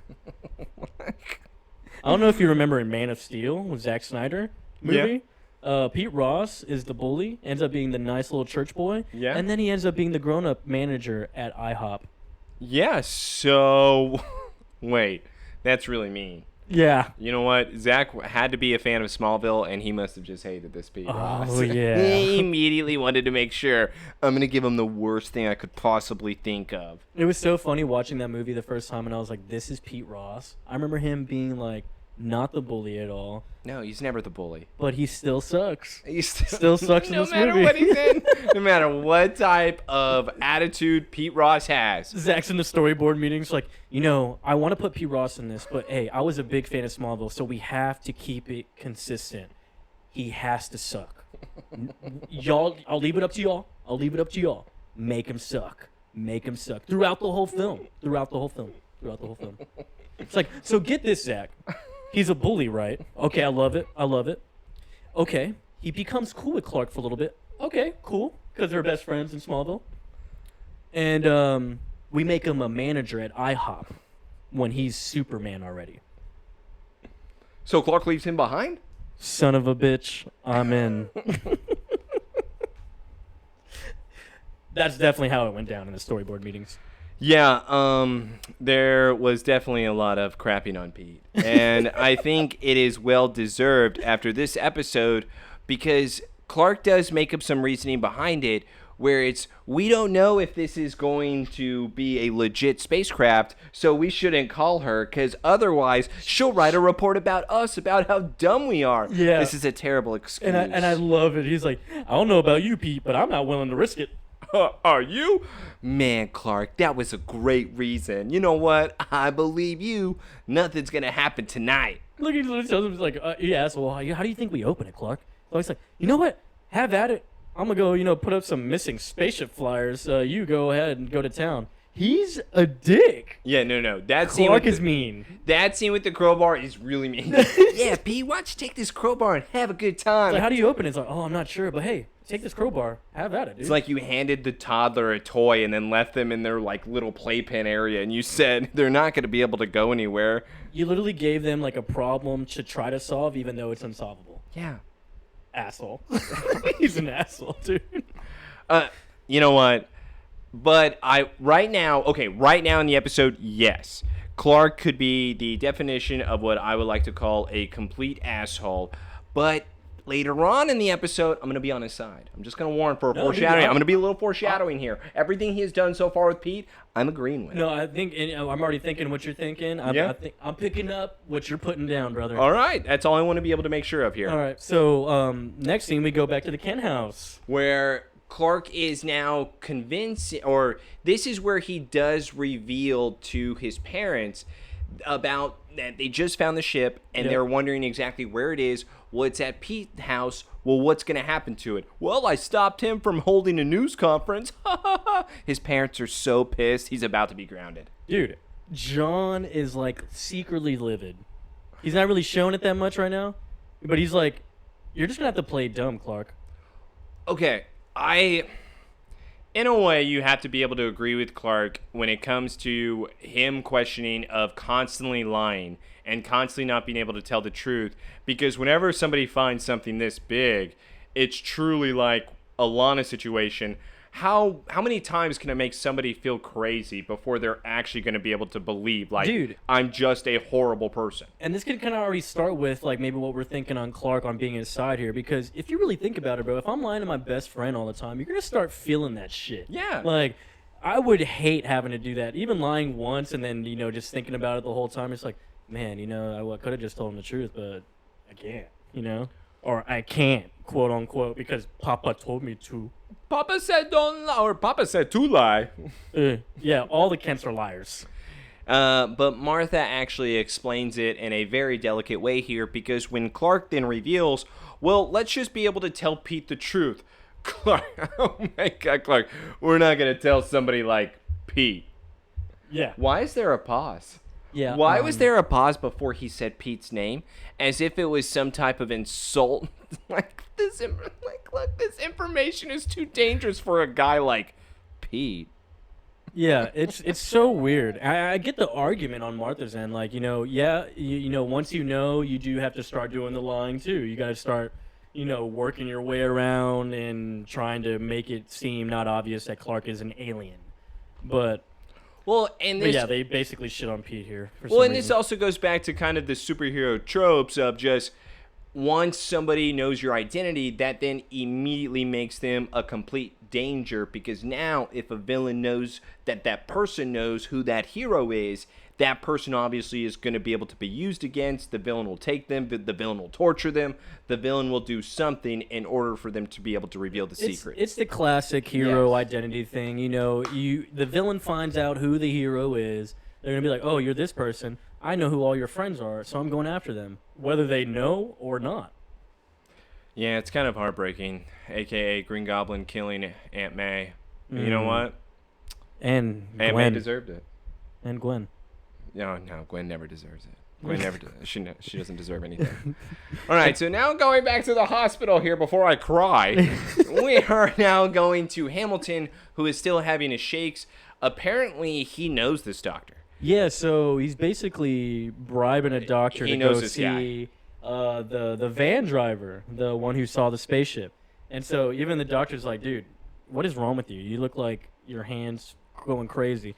I don't know if you remember in Man of Steel with Zack Snyder movie. Yeah. Pete Ross is the bully, ends up being the nice little church boy. Yeah. And then he ends up being the grown-up manager at IHOP. Yeah, so... Wait, that's really mean. Yeah. You know what? Zach had to be a fan of Smallville, and he must have just hated this Pete Ross. Oh, yeah. He immediately wanted to make sure, I'm going to give him the worst thing I could possibly think of. It was so funny watching that movie the first time, and I was like, this is Pete Ross. I remember him being, like, not the bully at all. No, he's never the bully. But he still sucks. He still sucks in this movie. No matter what he's in, no matter what type of attitude Pete Ross has. Zach's in the storyboard meetings like, I want to put Pete Ross in this, but hey, I was a big fan of Smallville, so we have to keep it consistent. he has to suck. Y'all, I'll leave it up to y'all. I'll leave it up to y'all. Make him suck. Make him suck. Throughout the whole film. Throughout the whole film. Throughout the whole film. It's like, so get this, Zach. He's a bully, right? Okay, I love it. I love it. Okay, he becomes cool with Clark for a little bit. Okay, cool, because they're best friends in Smallville. And we make him a manager at IHOP when he's Superman already. So Clark leaves him behind? Son of a bitch, I'm in. That's definitely how it went down in the storyboard meetings. Yeah, there was definitely a lot of crapping on Pete. And I think it is well deserved after this episode because Clark does make up some reasoning behind it where it's, we don't know if this is going to be a legit spacecraft, so we shouldn't call her because otherwise she'll write a report about us, about how dumb we are. Yeah. This is a terrible excuse. And I love it. He's like, I don't know about you, Pete, but I'm not willing to risk it. Are you? Man, Clark, that was a great reason. You know what? I believe you. Nothing's going to happen tonight. Look, he tells him, he's like, yeah, so how do you think we open it, Clark? So he's like, you know what? Have at it. I'm going to go, put up some missing spaceship flyers. You go ahead and go to town. He's a dick. Yeah, no. Clark is mean. That scene with the crowbar is really mean. Yeah, Pete, why don't you take this crowbar and have a good time? Like, how do you open it? It's like, oh, I'm not sure, but hey, take this crowbar. Have at it, dude. It's like you handed the toddler a toy and then left them in their like little playpen area and you said they're not going to be able to go anywhere. You literally gave them like a problem to try to solve even though it's unsolvable. Yeah. Asshole. He's an asshole, dude. You know what? But right now in the episode, yes. Clark could be the definition of what I would like to call a complete asshole. But later on in the episode, I'm going to be on his side. I'm just going to warn for foreshadowing. I'm going to be a little foreshadowing here. Everything he has done so far with Pete, I'm agreeing with. No, I think I'm already thinking what you're thinking. I think I'm picking up what you're putting down, brother. All right. That's all I want to be able to make sure of here. All right. So next scene, we go back to the Kent house. Where Clark is now convinced, or this is where he does reveal to his parents about that they just found the ship and they're wondering exactly where it is. Well, it's at Pete's house. Well, what's going to happen to it? Well, I stopped him from holding a news conference. His parents are so pissed. He's about to be grounded. Dude, John is like secretly livid. He's not really showing it that much right now, but he's like, you're just going to have to play dumb, Clark. Okay. In a way, you have to be able to agree with Clark when it comes to him questioning of constantly lying and constantly not being able to tell the truth. Because whenever somebody finds something this big, it's truly like a Lana situation. How many times can it make somebody feel crazy before they're actually going to be able to believe, like, dude, I'm just a horrible person? And this can kind of already start with, like, maybe what we're thinking on Clark on being his side here. Because if you really think about it, bro, if I'm lying to my best friend all the time, you're going to start feeling that shit. Yeah. Like, I would hate having to do that. Even lying once and then, just thinking about it the whole time. It's like, man, I could have just told him the truth, but I can't, Or I can't, quote unquote, because Papa told me to. Papa said don't lie, or Papa said to lie. Yeah, all the Kents are liars. But Martha actually explains it in a very delicate way here, because when Clark then reveals, well, let's just be able to tell Pete the truth. Clark, oh my God, Clark, we're not going to tell somebody like Pete. Yeah. Why is there a pause? Yeah. Why was there a pause before he said Pete's name, as if it was some type of insult? Look, this information is too dangerous for a guy like Pete. Yeah, it's so weird. I get the argument on Martha's end, like, once you do have to start doing the lying too. You got to start, working your way around and trying to make it seem not obvious that Clark is an alien. But they basically shit on Pete here. This also goes back to kind of the superhero tropes of just once somebody knows your identity, that then immediately makes them a complete danger, because now if a villain knows that person knows who that hero is, that person obviously is going to be able to be used against. The villain will take them, the villain will torture them, the villain will do something in order for them to be able to reveal the secret. It's the classic hero identity thing. The villain finds out who the hero is. They're going to be like, oh, you're this person. I know who all your friends are, so I'm going after them, whether they know or not. Yeah, it's kind of heartbreaking. AKA Green Goblin killing Aunt May. You know what? And Aunt May Gwen. deserved it. And Gwen. No, Gwen never deserves it. Gwen never. She doesn't deserve anything. All right, so now going back to the hospital here before I cry, we are now going to Hamilton, who is still having his shakes. Apparently, he knows this doctor. Yeah, so he's basically bribing a doctor He to knows go this see the van driver, the one who saw the spaceship. And so even the doctor's like, dude, what is wrong with you? You look like your hand's going crazy.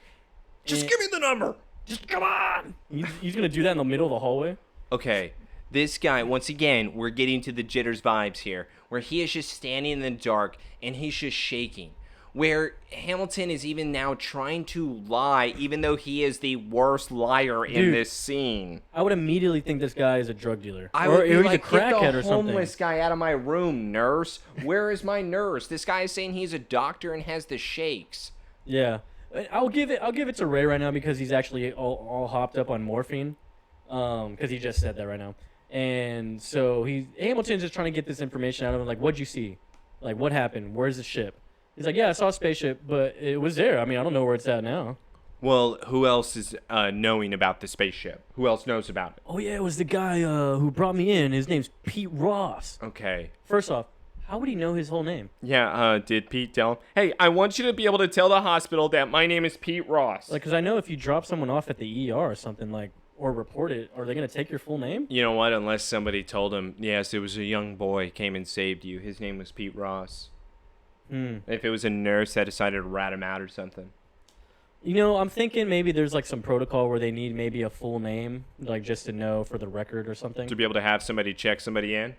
Just give me the number. Just come on. He's going to do that in the middle of the hallway? Okay, this guy, once again, we're getting to the jitters vibes here, where he is just standing in the dark and he's just shaking. Where Hamilton is even now trying to lie, even though he is the worst liar in Dude, this scene. I would immediately think this guy is a drug dealer. I or would be he's like, a crackhead get the or something. homeless guy out of my room, nurse. Where is my nurse? This guy is saying he's a doctor and has the shakes. Yeah. I'll give it to Ray right now because he's actually all hopped up on morphine. Because he just said that right now. And so Hamilton's just trying to get this information out of him. Like, what'd you see? Like, what happened? Where's the ship? He's like, yeah, I saw a spaceship, but it was there. I mean, I don't know where it's at now. Well, who else is knowing about the spaceship? Who else knows about it? Oh, yeah, it was the guy who brought me in. His name's Pete Ross. Okay. First off, how would he know his whole name? Yeah, did Pete tell him? Hey, I want you to be able to tell the hospital that my name is Pete Ross. Like, because I know if you drop someone off at the ER or something, like, or report it, are they going to take your full name? You know what? Unless somebody told him, yes, it was a young boy came and saved you. His name was Pete Ross. If it was a nurse that decided to rat him out or something. You know, I'm thinking maybe there's like some protocol where they need maybe a full name, like just to know for the record or something. To be able to have somebody check somebody in?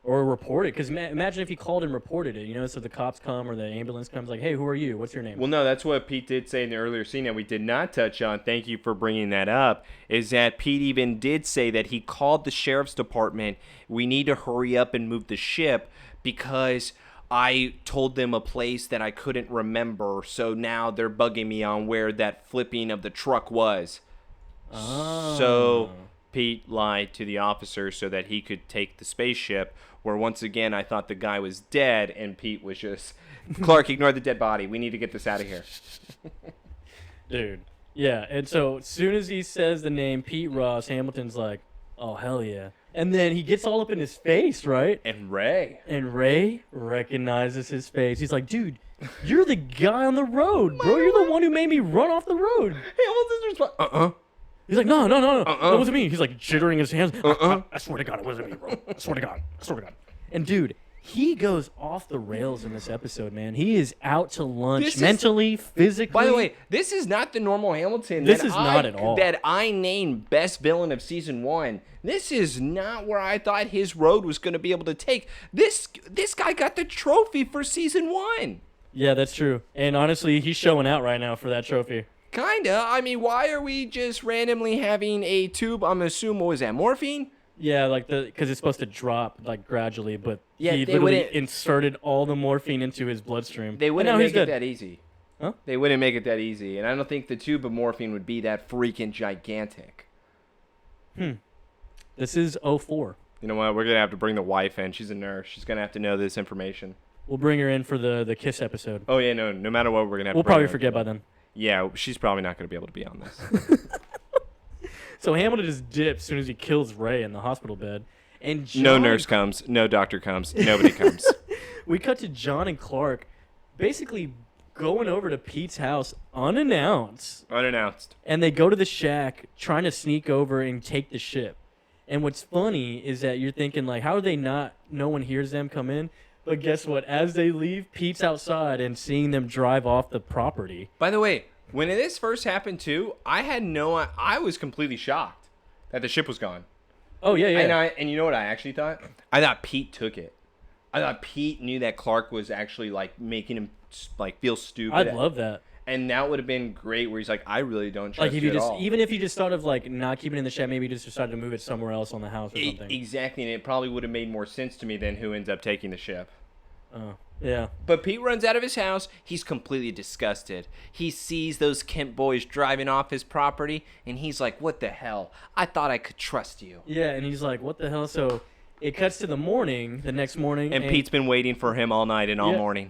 Or report it, because imagine if he called and reported it, you know, so the cops come or the ambulance comes like, hey, who are you? What's your name? Well, no, that's what Pete did say in the earlier scene that we did not touch on. Thank you for bringing that up. Is that Pete even did say that he called the sheriff's department. We need to hurry up and move the ship because I told them a place that I couldn't remember. So now they're bugging me on where that flipping of the truck was. Oh. So Pete lied to the officer so that he could take the spaceship, where once again I thought the guy was dead and Pete was just, Clark, ignore the dead body. We need to get this out of here. Dude. Yeah, and so as soon as he says the name Pete Ross, Hamilton's like, oh, hell yeah. And then he gets all up in his face, right? And Ray recognizes his face. He's like, dude, you're the guy on the road, bro. You're the one who made me run off the road. Hamilton's response, He's like, no. That wasn't me. He's like jittering his hands. I swear to God, it wasn't me, bro. I swear to God. And dude, he goes off the rails in this episode, man. He is out to lunch mentally, physically. By the way, this is not the normal Hamilton. This is not at all. That I named best villain of season 1. This is not where I thought his road was going to be able to take. This guy got the trophy for season 1. Yeah, that's true. And honestly, he's showing out right now for that trophy. Kinda. I mean, why are we just randomly having a tube? I'm assuming, what was that, morphine? Yeah, like because it's supposed to drop like gradually, but Yeah, he they literally wouldn't- inserted all the morphine into his bloodstream. They And wouldn't now he's make it good. that easy. Huh? They wouldn't make it that easy. And I don't think the tube of morphine would be that freaking gigantic. This is 04. You know what? We're going to have to bring the wife in. She's a nurse. She's going to have to know this information. We'll bring her in for the Kiss episode. Oh, yeah, no matter what, we're going to have to We'll bring probably her in. forget by then. Yeah, she's probably not going to be able to be on this. So Hamilton just dips as soon as he kills Ray in the hospital bed. And John No nurse comes. No doctor comes. Nobody comes. We cut to John and Clark basically going over to Pete's house unannounced. Unannounced. And they go to the shack trying to sneak over and take the ship. And what's funny is that you're thinking, like, how are they not, no one hears them come in? But guess what? As they leave, Pete's outside and seeing them drive off the property. By the way, when this first happened, too, I was completely shocked that the ship was gone. Oh, yeah. And you know what I actually thought? I thought Pete took it. I thought Pete knew that Clark was actually, like, making him, like, feel stupid. I'd love that. And that would have been great where he's like, I really don't trust Like, if you you at just, all. even if you just thought of, like, not keeping it in the shack, maybe you just decided to move it somewhere else on the house or something. Exactly, and it probably would have made more sense to me than who ends up taking the ship. Oh, yeah. But Pete runs out of his house. He's completely disgusted. He sees those Kemp boys driving off his property, and he's like, what the hell? I thought I could trust you. Yeah, and he's like, what the hell? So it cuts to the morning, the next morning. And Pete's been waiting for him all night and all morning.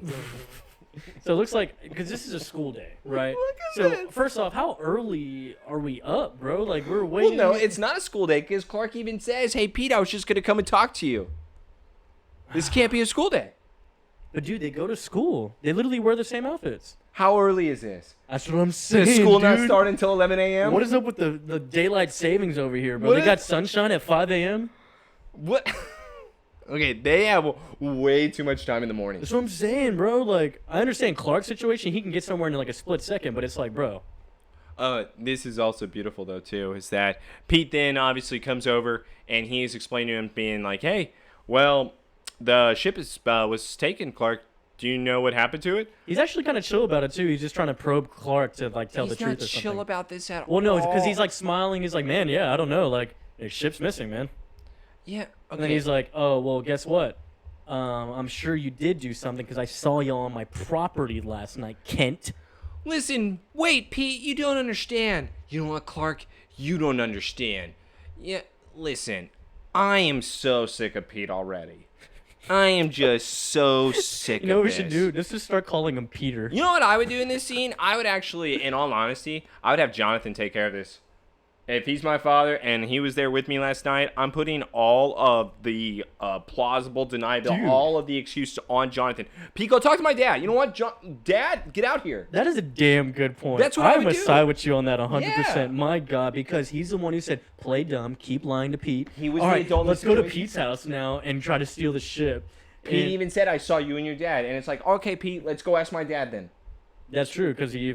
So it looks like, because this is a school day, right? So first off, how early are we up, bro? Like, we're waiting. Well, no, it's not a school day because Clark even says, hey, Pete, I was just going to come and talk to you. This can't be a school day. But, dude, they go to school. They literally wear the same outfits. How early is this? That's what I'm saying, Does school dude. not start until 11 a.m.? What is up with the daylight savings over here, bro? What They is- got sunshine at 5 a.m.? What? Okay, they have way too much time in the morning. That's what I'm saying, bro. Like, I understand Clark's situation. He can get somewhere in like a split second, but it's like, bro. This is also beautiful, though, too, is that Pete then obviously comes over and he's explaining to him, being like, hey, well, the ship was taken, Clark. Do you know what happened to it? He's actually kind of chill about it, too. He's just trying to probe Clark to, like, tell the He's truth not or something. chill about this at all. Well, no, because he's, like, smiling. He's like, man, yeah, I don't know. Like, the ship's missing, man. Yeah, okay. And then he's like, oh, well, guess what? I'm sure you did do something because I saw you on my property last night, Kent. Listen, wait, Pete, you don't understand. You know what, Clark? You don't understand. Yeah, listen, I am so sick of Pete already. I am just so sick You know of what we this. should do? Let's just start calling him Peter. You know what I would do in this scene? I would actually, in all honesty, I would have Jonathan take care of this. If he's my father and he was there with me last night, I'm putting all of the plausible, deniable, Dude. all of the excuses on Jonathan. Pete, go talk to my dad. You know what? Dad, get out here. That is a damn good point. That's what I I'm would gonna do. side with you on that 100%. Yeah. My God, because he's the one who said, play dumb, keep lying to Pete. He was All the right, adult in let's the go to situation. Pete's house now and try to steal the ship. Pete And even said, I saw you and your dad. And it's like, okay, Pete, let's go ask my dad then. that's true, because he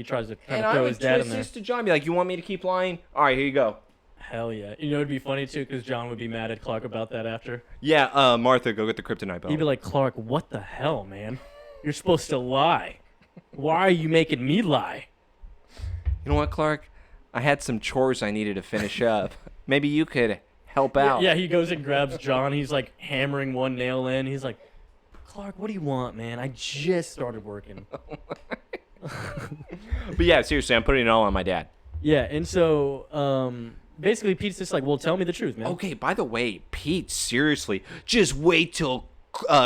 tries to And kind of I throw would his dad in twist there. this to John, be like, you want me to keep lying? All right, here you go. Hell yeah. You know, it'd be funny, too, because John would be mad at Clark about that after. Yeah, Martha, go get the kryptonite belt. He'd be like, Clark, what the hell, man? You're supposed to lie. Why are you making me lie? You know what, Clark? I had some chores I needed to finish up. Maybe you could help out. Yeah, he goes and grabs John. He's like hammering one nail in. He's like, Clark, what do you want, man? I just started working. But yeah, seriously, I'm putting it all on my dad. Yeah, and so basically Pete's just like, well, tell me the truth, man. Okay, by the way, Pete, seriously, just wait till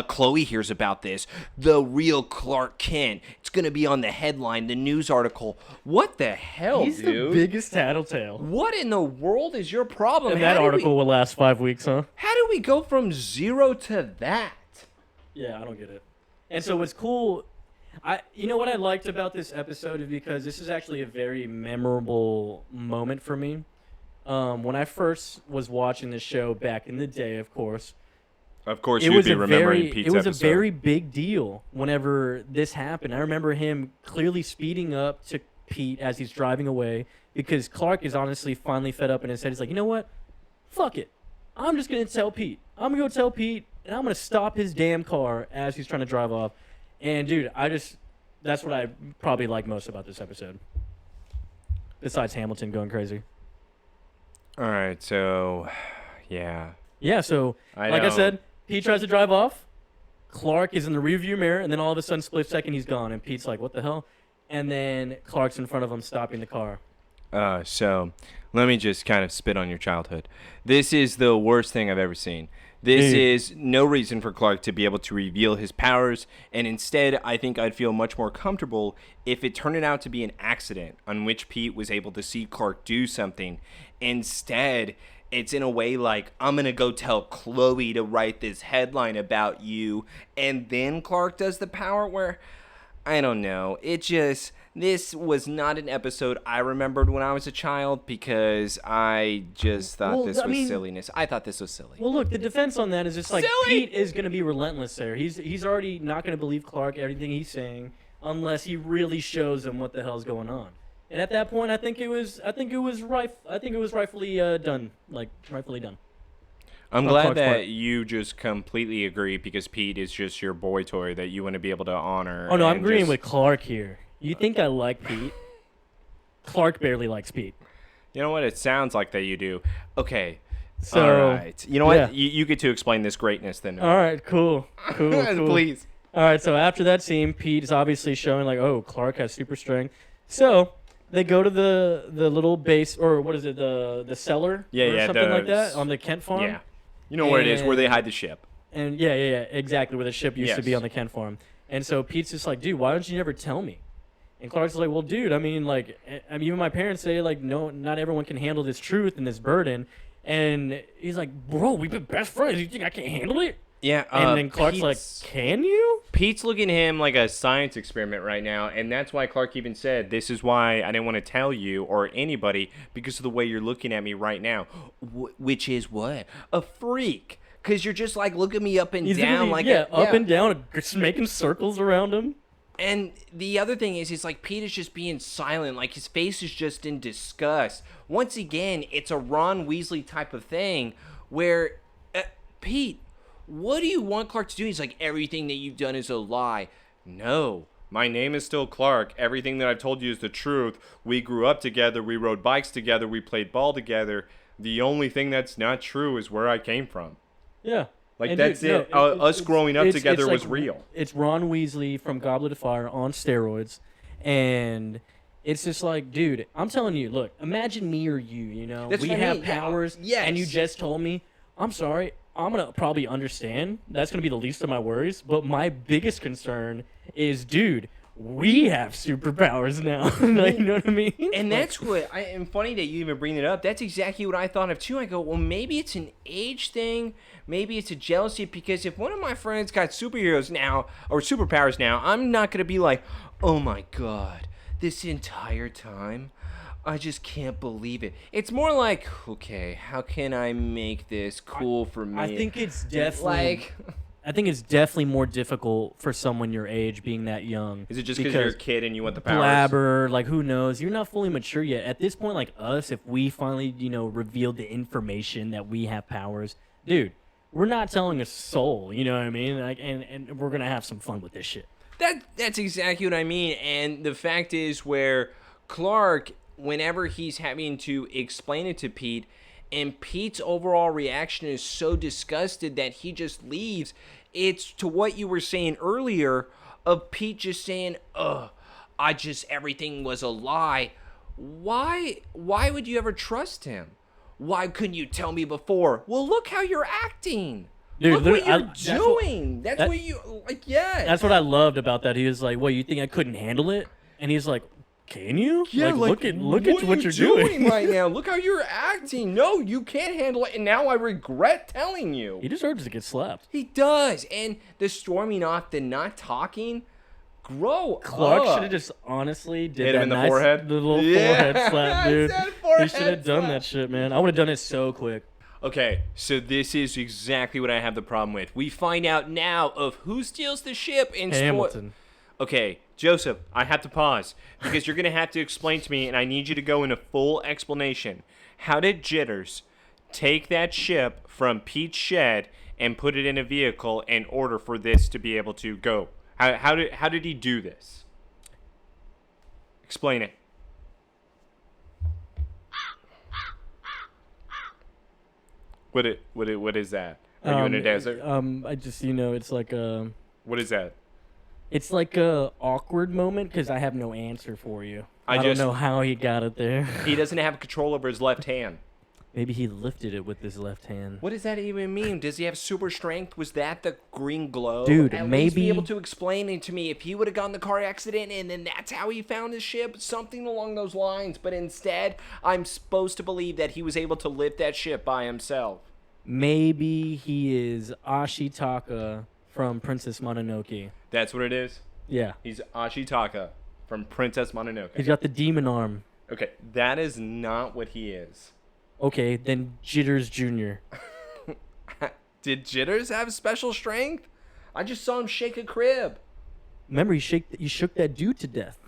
Chloe hears about this. The real Clark Kent. It's going to be on the headline, the news article. What the hell, He's dude? the biggest tattletale. What in the world is your problem? And that article will last 5 weeks, huh? How do we go from 0 to that? Yeah, I don't get it. And so what's cool, you know what I liked about this episode is because this is actually a very memorable moment for me. When I first was watching this show back in the day, of course, Of course, it you'd was be a remembering very, Pete's it was episode. a very big deal whenever this happened. I remember him clearly speeding up to Pete as he's driving away because Clark is honestly finally fed up in his head. He's like, you know what? Fuck it. I'm just gonna tell Pete. I'm gonna go tell Pete, and I'm gonna stop his damn car as he's trying to drive off. And dude, that's what I probably like most about this episode. Besides Hamilton going crazy. All right, so, yeah. Yeah, so I like I know. said, Pete tries to drive off. Clark is in the rearview mirror, and then all of a sudden, split second, he's gone. And Pete's like, what the hell? And then Clark's in front of him, stopping the car. So, let me just kind of spit on your childhood. This is the worst thing I've ever seen. This is no reason for Clark to be able to reveal his powers, and instead, I think I'd feel much more comfortable if it turned out to be an accident on which Pete was able to see Clark do something. Instead, it's in a way like, I'm going to go tell Chloe to write this headline about you, and then Clark does the power where, I don't know, this was not an episode I remembered when I was a child because I just thought Well, this I was mean- silliness. I thought this was silly. Well, look, the defense on that is just like Silly! Pete is going to be relentless there. He's already not going to believe Clark, everything he's saying, unless he really shows him what the hell's going on. And at that point, I think it was rightfully done. Like, rightfully done. I'm on glad Clark's that part. you just completely agree because Pete is just your boy toy that you want to be able to honor. Oh, no, I'm and agreeing just- with Clark here. You think I like Pete? Clark barely likes Pete. You know what? It sounds like that you do. Okay. So, all right. You know what? yeah. You get to explain this greatness then. All right, cool. Cool. Please. All right, so after that scene, Pete is obviously showing like, oh, Clark has super strength. So they go to the little base, or what is it, the cellar, Yeah, or yeah, something like the- that on the Kent farm. Yeah. You know where it is, where they hide the ship. And yeah, exactly, where the ship used to be on the Ken farm. And so Pete's just like, dude, why don't you never tell me? And Clark's like, well, dude, I mean, even my parents say, like, no, not everyone can handle this truth and this burden. And he's like, bro, we've been best friends. You think I can't handle it? Yeah. And then Clark's like, can you? Pete's looking at him like a science experiment right now. And that's why Clark even said, this is why I didn't want to tell you or anybody, because of the way you're looking at me right now. Which is what? A freak. Because you're just like looking me up and down. Up and down, just making circles around him. And the other thing is like Pete is just being silent. Like his face is just in disgust. Once again, it's a Ron Weasley type of thing where, Pete, what do you want Clark to do? He's like, everything that you've done is a lie. No. My name is still Clark. Everything that I've told you is the truth. We grew up together. We rode bikes together. We played ball together. The only thing that's not true is where I came from. Yeah. Like, and that's dude, it. No, Us growing up together was like, real. It's Ron Weasley from Goblet of Fire on steroids. And it's just like, dude, I'm telling you, look, imagine me or you, you know. That's we what I have mean. powers, Yes. and you just told me, I'm sorry, I'm going to probably understand. That's going to be the least of my worries. But my biggest concern is, dude, we have superpowers now. Like, you know what I mean? And that's and funny that you even bring it up. That's exactly what I thought of too. I go, well, maybe it's an age thing. Maybe it's a jealousy, because if one of my friends got superheroes now or superpowers now, I'm not going to be like, oh my God, this entire time, I just can't believe it. It's more like, okay, how can I make this cool for me? I think it's definitely I think it's definitely more difficult for someone your age being that young. Is it just because you're a kid and you want the powers? Blabber, like, who knows? You're not fully mature yet. At this point, like us, if we finally, revealed the information that we have powers, dude, we're not telling a soul, you know what I mean? Like, and we're going to have some fun with this shit. That's exactly what I mean. And the fact is where Clark, whenever he's having to explain it to Pete, and Pete's overall reaction is so disgusted that he just leaves. It's to what you were saying earlier of Pete just saying, everything was a lie. Why would you ever trust him? Why couldn't you tell me before? Well, look how you're acting. Dude, look what you're doing. That's what I loved about that. He was like, "What, you think I couldn't handle it?" And he's like, can you? Yeah, look at what you're doing right now. Look how you're acting. No, you can't handle it, and now I regret telling you. He deserves to get slapped. He does. And the storming off, the not talking, Clark should have just honestly did hit that him in the nice forehead. Little forehead slap, dude. He should have done that shit, man. I would have done it so quick. Okay, so this is exactly what I have the problem with. We find out now of who steals the ship in Hamilton. Okay, Joseph, I have to pause because you're going to have to explain to me, and I need you to go into full explanation. How did Jitters take that ship from Pete's shed and put it in a vehicle in order for this to be able to go? How did he do this? Explain it. What is that? Are you in a desert? I just it's like a. What is that? It's like a awkward moment because I have no answer for you. I don't know how he got it there. He doesn't have control over his left hand. Maybe he lifted it with his left hand. What does that even mean? Does he have super strength? Was that the green glow? Dude, At maybe least be able to explain it to me. If he would have gotten the car accident and then that's how he found his ship, something along those lines. But instead, I'm supposed to believe that he was able to lift that ship by himself. Maybe he is Ashitaka from Princess Mononoke. That's what it is? Yeah. He's Ashitaka from Princess Mononoke. He's got the demon arm. Okay, that is not what he is. Okay, then Jitters Jr. Did Jitters have special strength? I just saw him shake a crib. Remember, he shook that dude to death.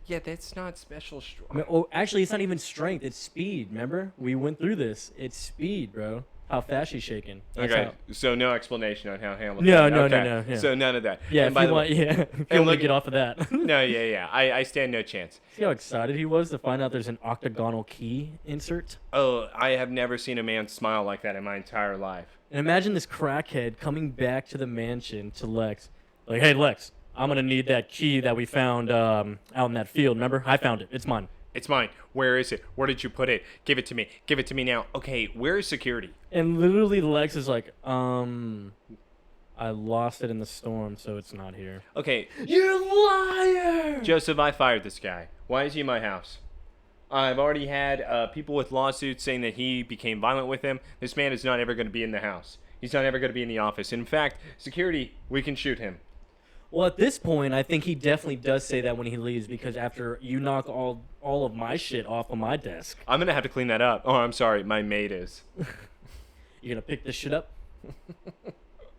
Yeah, that's not special strength. I mean, actually, it's not even strength. It's speed. Remember? We went through this. It's speed, bro. How fast he's shaking. Okay, so no explanation on how Hamilton... No. Yeah. So none of that. Yeah, if you want to get off of that. No, yeah. I stand no chance. See how excited he was to find out there's an octagonal key insert? Oh, I have never seen a man smile like that in my entire life. And imagine this crackhead coming back to the mansion to Lex. Like, hey, Lex, I'm going to need that key that we found out in that field. Remember? I found it. It's mine. It's mine. Where is it? Where did you put it? Give it to me. Give it to me now. Okay, where is security? And literally Lex is like, I lost it in the storm, so it's not here. Okay. You're a liar! Joseph, I fired this guy. Why is he in my house? I've already had people with lawsuits saying that he became violent with him. This man is not ever going to be in the house. He's not ever going to be in the office. In fact, security, we can shoot him. Well, at this point, I think he definitely does say that when he leaves, because after you knock all of my shit off of my desk. I'm going to have to clean that up. Oh, I'm sorry. My maid is. You're going to pick this shit up?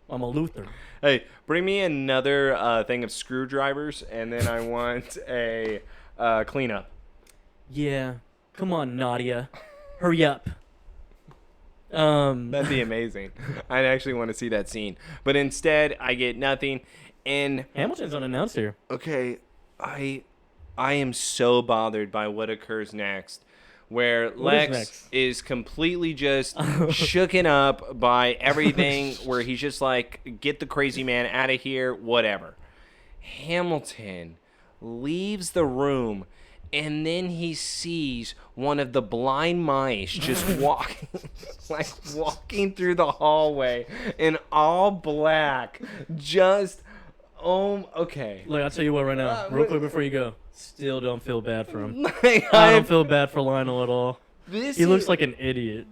I'm a Lutheran. Hey, bring me another thing of screwdrivers, and then I want a cleanup. Yeah. Come on, Nadia. Hurry up. That'd be amazing. I'd actually want to see that scene. But instead, I get nothing. And Hamilton's unannounced here. okay, I am so bothered by what occurs next, where Lex is completely just shooken up by everything, where he's just like, get the crazy man out of here, whatever. Hamilton leaves the room, and then he sees one of the blind mice just walking through the hallway in all black, just... okay. Look, I'll tell you what right now, real quick before you go. Still don't feel bad for him. Like, I don't feel bad for Lionel at all. He looks like an idiot.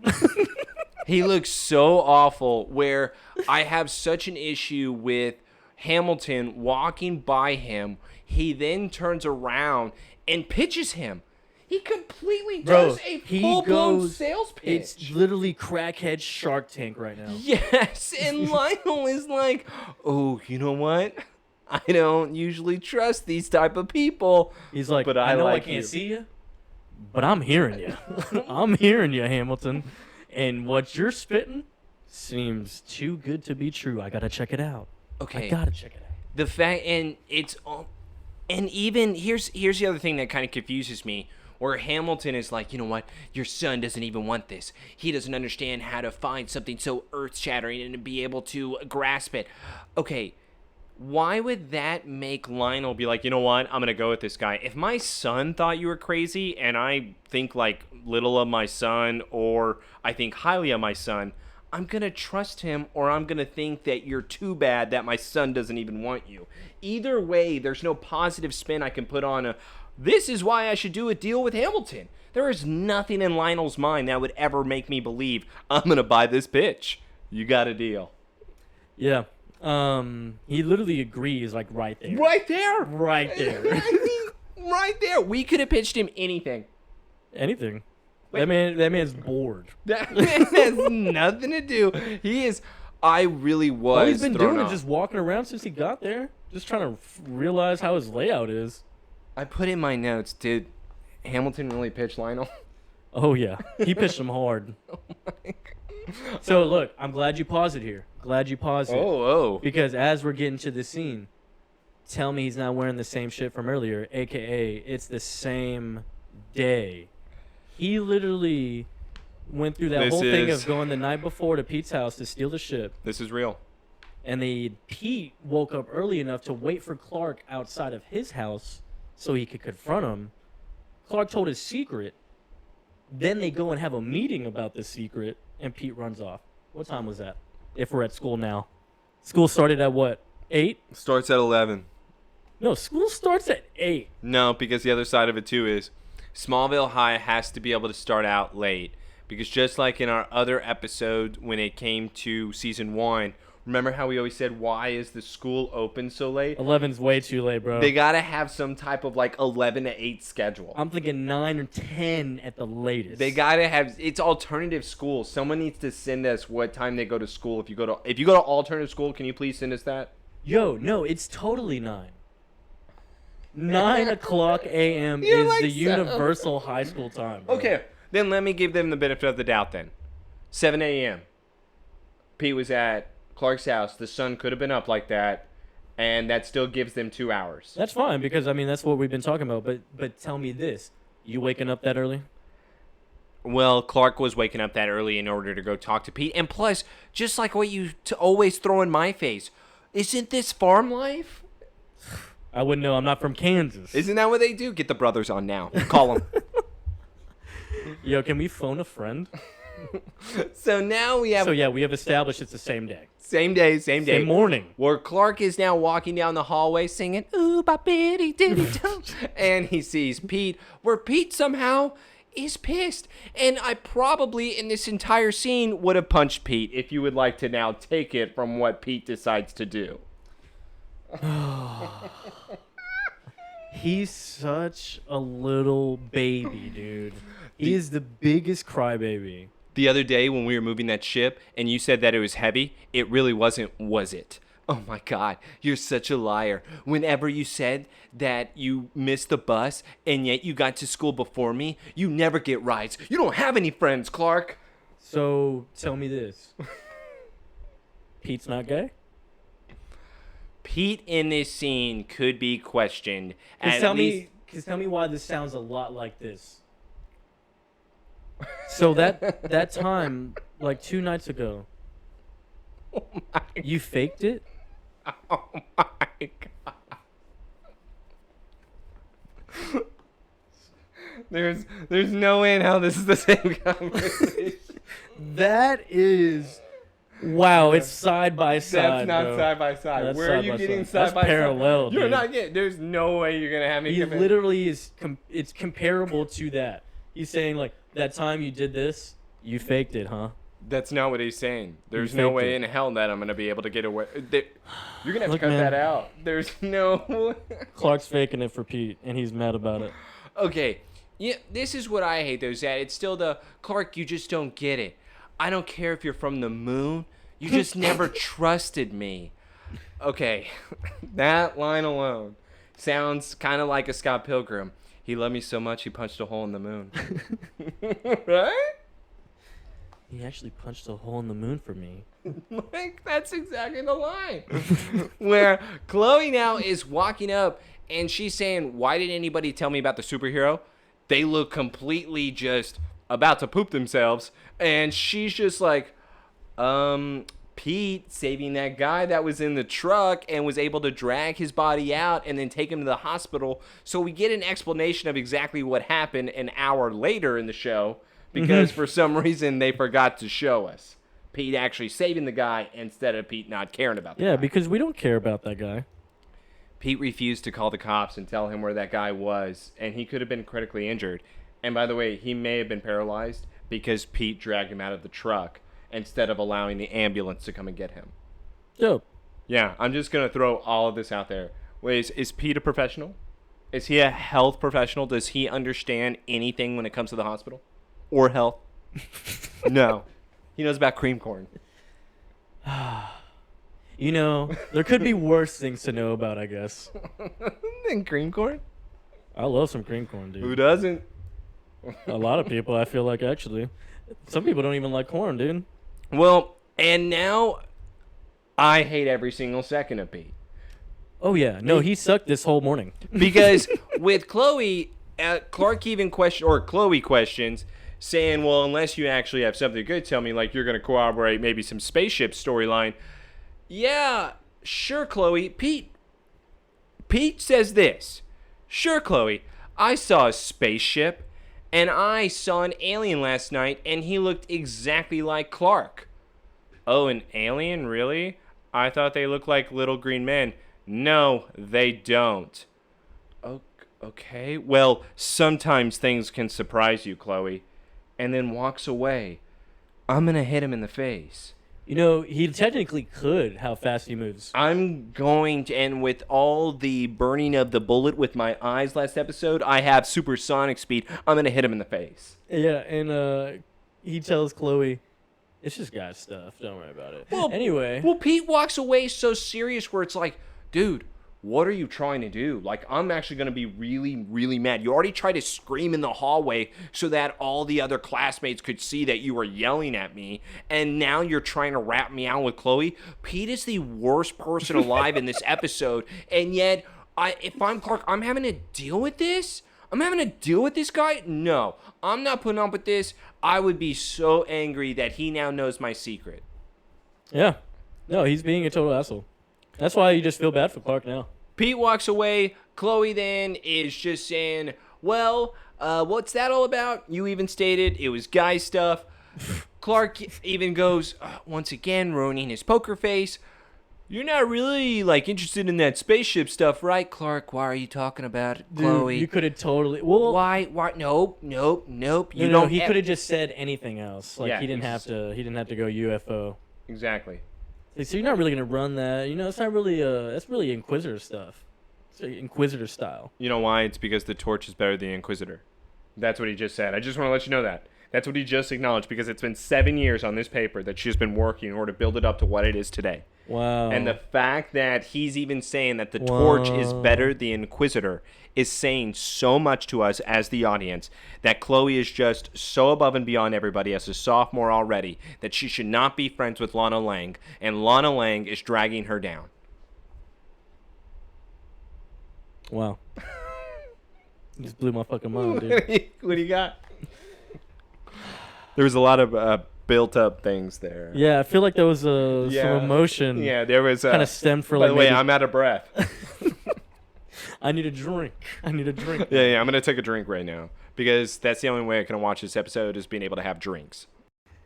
He looks so awful, where I have such an issue with Hamilton walking by him. He then turns around and pitches him. He completely does a full-blown sales pitch. It's literally crackhead Shark Tank right now. Yes, and Lionel is like, oh, you know what? I don't usually trust these type of people. He's like, but I know like I can't see you, but I'm hearing you. I'm hearing you, Hamilton. And what you're spitting seems too good to be true. I gotta check it out. Okay. I gotta check it out. The fact, and it's, and even here's the other thing that kind of confuses me. Where Hamilton is like, you know what? Your son doesn't even want this. He doesn't understand how to find something so earth-shattering and to be able to grasp it. Okay, why would that make Lionel be like, you know what? I'm going to go with this guy. If my son thought you were crazy, and I think like little of my son, or I think highly of my son, I'm going to trust him, or I'm going to think that you're too bad that my son doesn't even want you. Either way, there's no positive spin I can put on this is why I should do a deal with Hamilton. There is nothing in Lionel's mind that would ever make me believe I'm going to buy this pitch. You got a deal. Yeah. He literally agrees, like, right there. Right there. Right there. I mean, right there. We could have pitched him anything. Anything. That man's bored. That man has nothing to do. He is... I really was All he's been doing off. is just walking around since he got there. Just trying to realize how his layout is. I put in my notes, did Hamilton really pitch Lionel? Oh, yeah. He pitched him hard. Oh my God. So, look, I'm glad you paused it here. Glad you paused it. Oh. Because as we're getting to the scene, tell me he's not wearing the same shit from earlier, a.k.a. it's the same day. He literally went through that whole thing of going the night before to Pete's house to steal the ship. This is real. And Pete woke up early enough to wait for Clark outside of his house so he could confront him. Clark told his secret. Then they go and have a meeting about the secret, and Pete runs off. What time was that? If we're at school now. School started at what? 8? Starts at 11. No, school starts at 8. No, because the other side of it, too, is Smallville High has to be able to start out late. Because just like in our other episode when it came to Season 1, remember how we always said, why is the school open so late? 11's way too late, bro. They got to have some type of like 11 to 8 schedule. I'm thinking 9 or 10 at the latest. They got to have, it's alternative school. Someone needs to send us what time they go to school. If you go to alternative school, can you please send us that? Yo, no, it's totally 9. 9 o'clock a.m. You're is like the so- universal high school time, bro. Okay, then let me give them the benefit of the doubt then. 7 a.m. Pete was at Clark's house. The sun could have been up like that, and that still gives them 2 hours. That's fine because, I mean, that's what we've been talking about. But tell me this. You waking up that early? Well, Clark was waking up that early in order to go talk to Pete. And plus, just like what you always throw in my face, isn't this farm life? I wouldn't know. I'm not from Kansas. Isn't that what they do? Get the brothers on now. Call them. Yo, can we phone a friend? So now we have So yeah, we have established it's the same day. same day. Same morning. Where Clark is now walking down the hallway singing, ooh, ba biddy diddy dum. And he sees Pete, where Pete somehow is pissed. And I probably, in this entire scene, would have punched Pete if you would like to now take it from what Pete decides to do. He's such a little baby, dude. He is the biggest crybaby. The other day when we were moving that ship and you said that it was heavy, it really wasn't, was it? Oh my God, you're such a liar. Whenever you said that you missed the bus and yet you got to school before me, you never get rides. You don't have any friends, Clark. So tell me this. Pete's not gay? Pete in this scene could be questioned. Tell me why this sounds a lot like this. So that time, like 2 nights ago, you faked it? Oh my God. There's no way in hell this is the same conversation. That is... Wow, it's side by side. That's not bro. side by side. That's Where side are you by getting side. side by parallel, side? You're dude. not getting. There's no way you're gonna have me. He literally is. It's comparable to that. He's saying like that time you did this, you faked it, huh? That's not what he's saying. There's You no faked way it. in hell that I'm gonna be able to get away. You're gonna have Look, to cut man. that out. There's no. Clark's faking it for Pete, and he's mad about it. Okay, yeah. This is what I hate though, Zad. It's still the Clark. You just don't get it. I don't care if you're from the moon. You just never trusted me. Okay, that line alone sounds kind of like a Scott Pilgrim. He loved me so much he punched a hole in the moon. Right? He actually punched a hole in the moon for me. Like, that's exactly the line. Where Chloe now is walking up and she's saying, why didn't anybody tell me about the superhero? They look completely just about to poop themselves. And she's just like, Pete saving that guy that was in the truck and was able to drag his body out and then take him to the hospital. So we get an explanation of exactly what happened an hour later in the show because for some reason they forgot to show us Pete actually saving the guy instead of Pete not caring about the guy. Yeah, because we don't care about that guy. Pete refused to call the cops and tell him where that guy was, and he could have been critically injured. And by the way, he may have been paralyzed because Pete dragged him out of the truck instead of allowing the ambulance to come and get him. Dope. Yeah, I'm just going to throw all of this out there. Wait, is Pete a professional? Is he a health professional? Does he understand anything when it comes to the hospital? Or health? No. He knows about cream corn. You know, there could be worse things to know about, I guess. Than cream corn? I love some cream corn, dude. Who doesn't? A lot of people, I feel like, actually. Some people don't even like corn, dude. Well, and now I hate every single second of Pete. Oh, yeah. No, he sucked this whole morning. Because with Chloe, Clark even Chloe questions, saying, well, unless you actually have something good to tell me, like you're going to corroborate maybe some spaceship storyline. Yeah, sure, Chloe. Pete says this. Sure, Chloe, I saw a spaceship, and I saw an alien last night, and he looked exactly like Clark. Oh, an alien? Really? I thought they looked like little green men. No, they don't. Okay, well, sometimes things can surprise you, Chloe. And then walks away. I'm going to hit him in the face. You know, he technically could, how fast he moves. I'm going to, and with all the burning of the bullet with my eyes last episode, I have supersonic speed. I'm going to hit him in the face. Yeah, and he tells Chloe, it's just guy stuff. Don't worry about it. Well, anyway. Well, Pete walks away so serious where it's like, dude, what are you trying to do? Like, I'm actually going to be really, really mad. You already tried to scream in the hallway so that all the other classmates could see that you were yelling at me. And now you're trying to rat me out with Chloe. Pete is the worst person alive in this episode. And yet, if I'm Clark, I'm having to deal with this? I'm having to deal with this guy? No, I'm not putting up with this. I would be so angry that he now knows my secret. Yeah. No, he's being a total asshole. That's why you just feel bad for Clark now. Pete walks away. Chloe then is just saying, well, What's that all about? You even stated it was guy stuff. Clark even goes, once again, ruining his poker face. You're not really, like, interested in that spaceship stuff, right, Clark? Why are you talking about it, Chloe? Dude, you could have totally... Well, Why? Nope. You no, don't... he could have just said anything else. Like, Yeah, he didn't have to go UFO. Exactly. So you're not really going to run that. You know, it's not really... that's really Inquisitor stuff. It's Inquisitor style. You know why? It's because the Torch is better than the Inquisitor. That's what he just said. I just want to let you know that. That's what he just acknowledged, because it's been 7 years on this paper that she's been working in order to build it up to what it is today. Wow. And the fact that he's even saying that the Torch is better than the Inquisitor is saying so much to us as the audience, that Chloe is just so above and beyond everybody as a sophomore already that she should not be friends with Lana Lang, and Lana Lang is dragging her down. Wow. You just blew my fucking mind, dude. What do you got? There was a lot of built-up things there. Yeah, I feel like there was some emotion. Yeah, there was... kind of stemmed for by like... the way, maybe... I'm out of breath. I need a drink. Yeah, I'm going to take a drink right now, because that's the only way I can watch this episode, is being able to have drinks.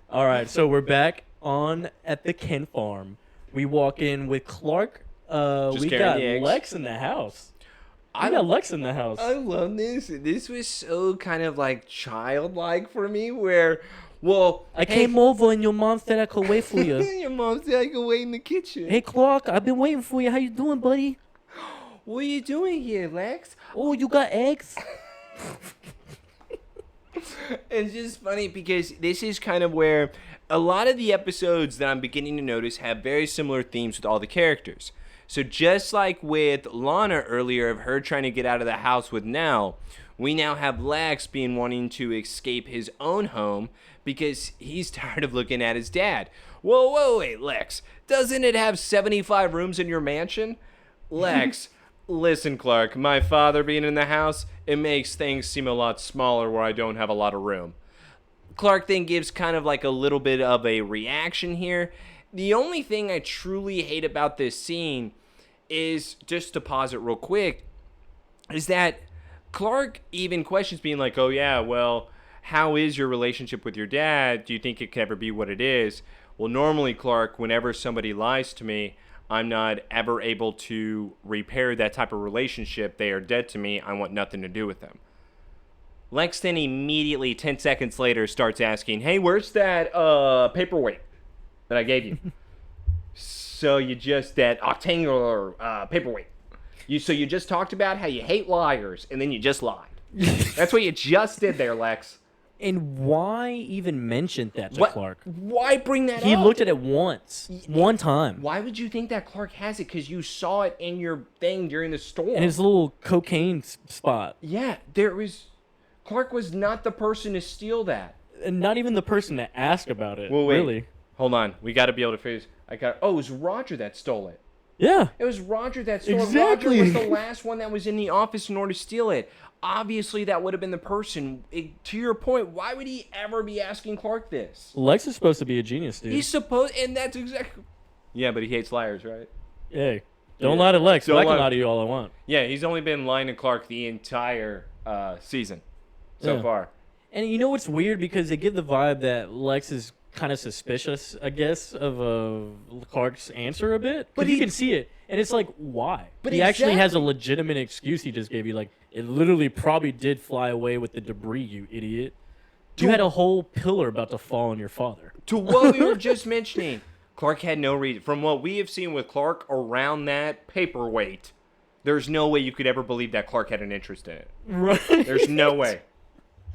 All right, so we're back on at the Ken farm. We walk in with Clark. We got Lex in the house. I got Lex in the house. I love this. This was so kind of like childlike for me, where, well, I came over and your mom said I could wait for you. Your mom said I could wait in the kitchen. Hey, Clark, I've been waiting for you. How you doing, buddy? What are you doing here, Lex? Oh, you got eggs? It's just funny because this is kind of where a lot of the episodes that I'm beginning to notice have very similar themes with all the characters. So just like with Lana earlier, of her trying to get out of the house with Nell, we now have Lex being wanting to escape his own home because he's tired of looking at his dad. Whoa, wait, Lex, doesn't it have 75 rooms in your mansion? Lex, listen, Clark, my father being in the house, it makes things seem a lot smaller where I don't have a lot of room. Clark then gives kind of like a little bit of a reaction here. The only thing I truly hate about this scene is, just to pause it real quick, is that Clark even questions, being like, oh yeah, well, how is your relationship with your dad? Do you think it could ever be what it is? Well, normally, Clark, whenever somebody lies to me, I'm not ever able to repair that type of relationship. They are dead to me. I want nothing to do with them. Lex then immediately, 10 seconds later, starts asking, hey, where's that paperweight that I gave you? So you just, that octangular paperweight. So you just talked about how you hate liars, and then you just lied. That's what you just did there, Lex. And why even mention that to Clark? Why bring that up? He looked at it once. One time. Why would you think that Clark has it? Because you saw it in your thing during the storm. In his little cocaine spot. Yeah, there was... Clark was not the person to steal that. And not even the person to ask about it, well, wait. Really. Hold on. We got to be able to figure this. Oh, it was Roger that stole it. Yeah. It was Roger that stole it. Exactly. Roger was the last one that was in the office in order to steal it. Obviously, that would have been the person. To your point, why would he ever be asking Clark this? Lex is supposed to be a genius, dude. He's supposed... And that's exactly... Yeah, but he hates liars, right? Hey, don't lie to Lex. I can lie to you all I want. Yeah, he's only been lying to Clark the entire season so far. And you know what's weird? Because they give the vibe that Lex is kind of suspicious, I guess, of Clark's answer a bit. But you can see it. And it's like, why? But he actually has a legitimate excuse he just gave you. Like, it literally probably did fly away with the debris, you idiot. You had a whole pillar about to fall on your father. To what we were just mentioning, Clark had no reason. From what we have seen with Clark around that paperweight, there's no way you could ever believe that Clark had an interest in it. Right. There's no way.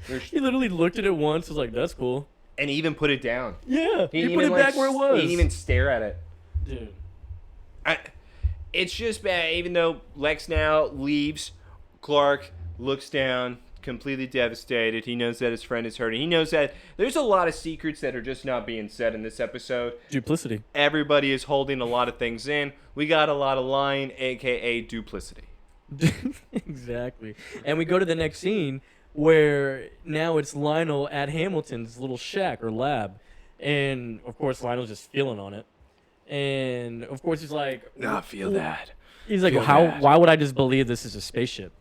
He literally looked at it once, was like, that's cool. And he even put it down. Yeah, he put it back where it was. He didn't even stare at it. Dude. It's just bad. Even though Lex now leaves, Clark looks down, completely devastated. He knows that his friend is hurting. He knows that there's a lot of secrets that are just not being said in this episode. Duplicity. Everybody is holding a lot of things in. We got a lot of lying, a.k.a. duplicity. Exactly. And we go to the next scene where now it's Lionel at Hamilton's little shack or lab. And, of course, Lionel's just feeling on it. And, of course, he's like... Nah, feel that. He's like, why would I just believe this is a spaceship?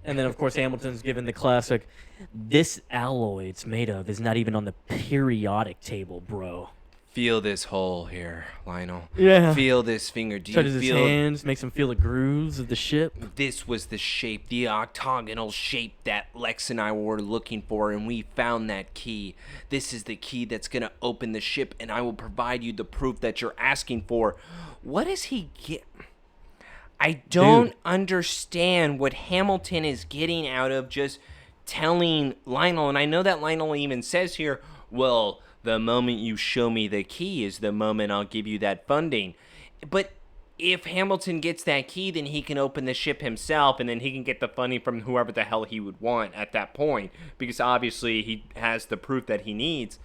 And then, of course, Hamilton's given the classic, this alloy it's made of is not even on the periodic table, bro. Feel this hole here, Lionel. Yeah. Feel this finger. Do Touches you his feel hands, makes him feel the grooves of the ship. this was the shape, the octagonal shape that Lex and I were looking for, and we found that key. This is the key that's going to open the ship, and I will provide you the proof that you're asking for. What does he get? I don't understand what Hamilton is getting out of just telling Lionel, and I know that Lionel even says here, well, the moment you show me the key is the moment I'll give you that funding. But if Hamilton gets that key, then he can open the ship himself, and then he can get the funding from whoever the hell he would want at that point, because obviously he has the proof that he needs.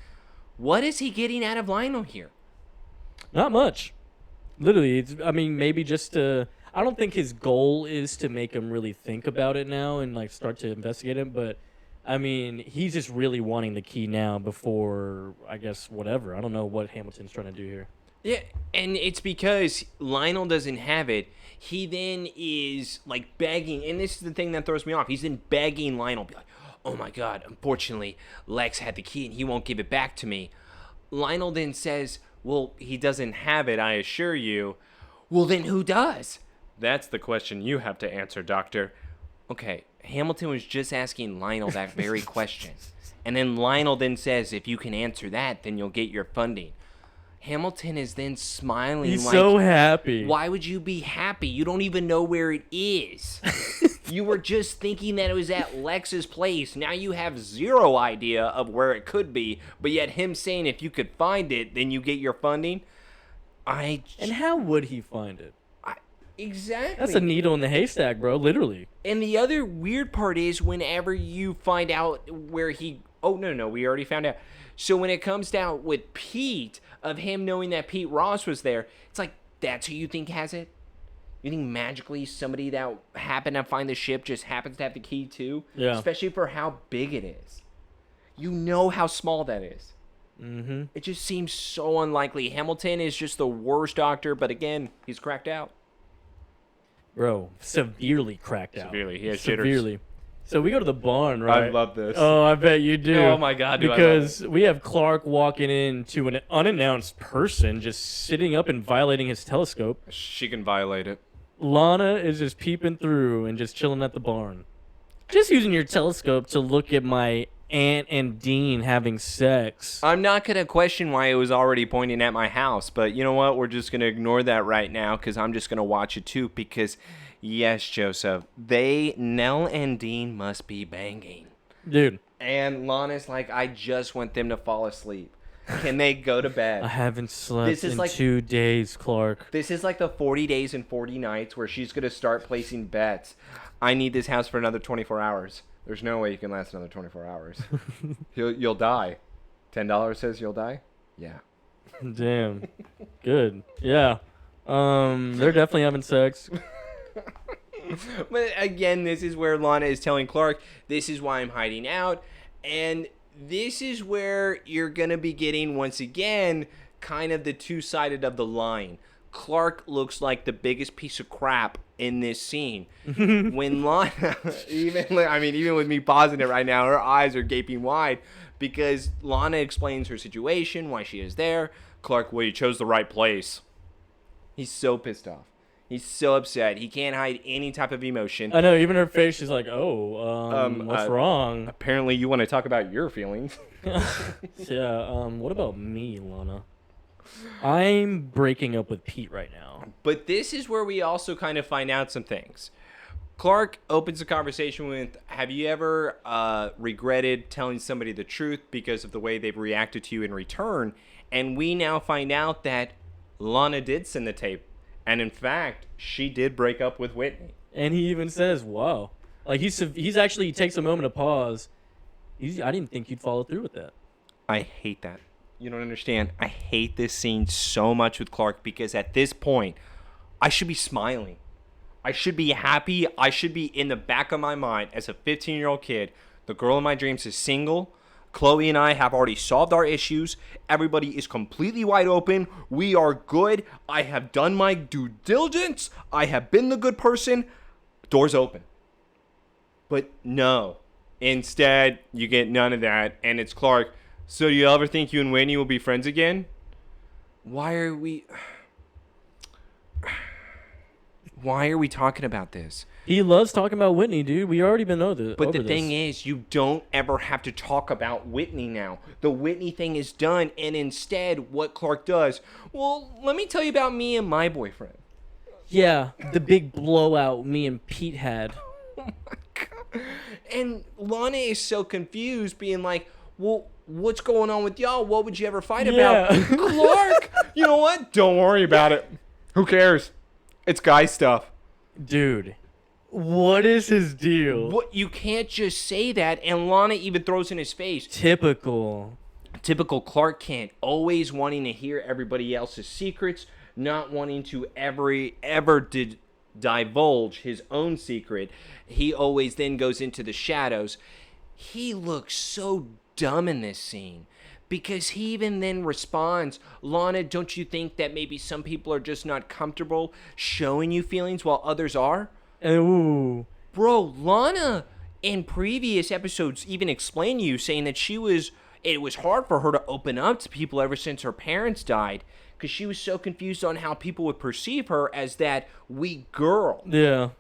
What is he getting out of Lionel here? Not much. Literally, maybe just to... I don't think his goal is to make him really think about it now and like start to investigate it, but I mean, he's just really wanting the key now before, I guess, whatever. I don't know what Hamilton's trying to do here. Yeah, and it's because Lionel doesn't have it. He then is like begging, and this is the thing that throws me off. He's then begging Lionel, be like, oh my God, unfortunately, Lex had the key and he won't give it back to me. Lionel then says, well, he doesn't have it, I assure you. Well, then who does? That's the question you have to answer, Doctor. Okay, Hamilton was just asking Lionel that very question. And then Lionel then says, if you can answer that, then you'll get your funding. Hamilton is then smiling. He's like, so happy. Why would you be happy? You don't even know where it is. You were just thinking that it was at Lex's place. Now you have zero idea of where it could be, but yet him saying if you could find it, then you get your funding. And how would he find it? Exactly. That's a needle in the haystack, bro, literally. And the other weird part is whenever you find out where he... Oh, no, we already found out. So when it comes down with Pete, of him knowing that Pete Ross was there, it's like, that's who you think has it? You think magically somebody that happened to find the ship just happens to have the key too? Yeah. Especially for how big it is. You know how small that is. Mm-hmm. It just seems so unlikely. Hamilton is just the worst doctor, but again, he's cracked out. Bro, severely cracked out. Severely. He has severely. jitters. So we go to the barn, right? I love this. Oh, I bet you do. Oh my God, do I love Because we have Clark walking into an unannounced person just sitting up and violating his telescope. She can violate it. Lana is just peeping through and just chilling at the barn. Just using your telescope to look at my Aunt and Dean having sex. I'm not going to question why it was already pointing at my house, but you know what? We're just going to ignore that right now because I'm just going to watch it too because, yes, Joseph, Nell and Dean must be banging. Dude. And Lana's like, I just want them to fall asleep. Can they go to bed? I haven't slept in like 2 days, Clark. This is like the 40 days and 40 nights where she's going to start placing bets. I need this house for another 24 hours. There's no way you can last another 24 hours. You'll die. $10 says you'll die? Yeah. Damn. Good. Yeah. They're definitely having sex. But again, this is where Lana is telling Clark, this is why I'm hiding out. And this is where you're going to be getting, once again, kind of the two-sided of the line. Clark looks like the biggest piece of crap in this scene. When Lana, even with me pausing it right now, her eyes are gaping wide because Lana explains her situation, why she is there. Clark, well, you chose the right place. He's so pissed off. He's so upset. He can't hide any type of emotion. I know, even her face, she's like, what's wrong? Apparently you want to talk about your feelings. Yeah, what about me, Lana? I'm breaking up with Pete right now. But this is where we also kind of find out some things. Clark opens the conversation with, have you ever regretted telling somebody the truth because of the way they've reacted to you in return? And we now find out that Lana did send the tape. And in fact, she did break up with Whitney. And he even says, wow. Like, he's actually, he takes a moment to pause. I didn't think you'd follow through with that. I hate that. You don't understand. I hate this scene so much with Clark because at this point, I should be smiling. I should be happy. I should be in the back of my mind as a 15-year-old kid. The girl of my dreams is single. Chloe and I have already solved our issues. Everybody is completely wide open. We are good. I have done my due diligence. I have been the good person. Doors open. But no. Instead, you get none of that, and it's Clark. So do you ever think you and Whitney will be friends again? Why are we talking about this? He loves talking about Whitney, dude. We already been know this. But the thing is, you don't ever have to talk about Whitney now. The Whitney thing is done, and instead, what Clark does, well, let me tell you about me and my boyfriend. Yeah, the big blowout me and Pete had. Oh my God. And Lana is so confused, being like, well, what's going on with y'all? What would you ever fight about? Clark, you know what? Don't worry about it. Who cares? It's guy stuff. Dude, what is his deal? What, you can't just say that, and Lana even throws in his face. Typical Clark Kent, always wanting to hear everybody else's secrets, not wanting to ever divulge his own secret. He always then goes into the shadows. He looks so dumb in this scene because he even then responds, Lana, don't you think that maybe some people are just not comfortable showing you feelings while others are? Ooh. Bro, Lana in previous episodes even explained to you, saying that it was hard for her to open up to people ever since her parents died because she was so confused on how people would perceive her as that weak girl. Yeah.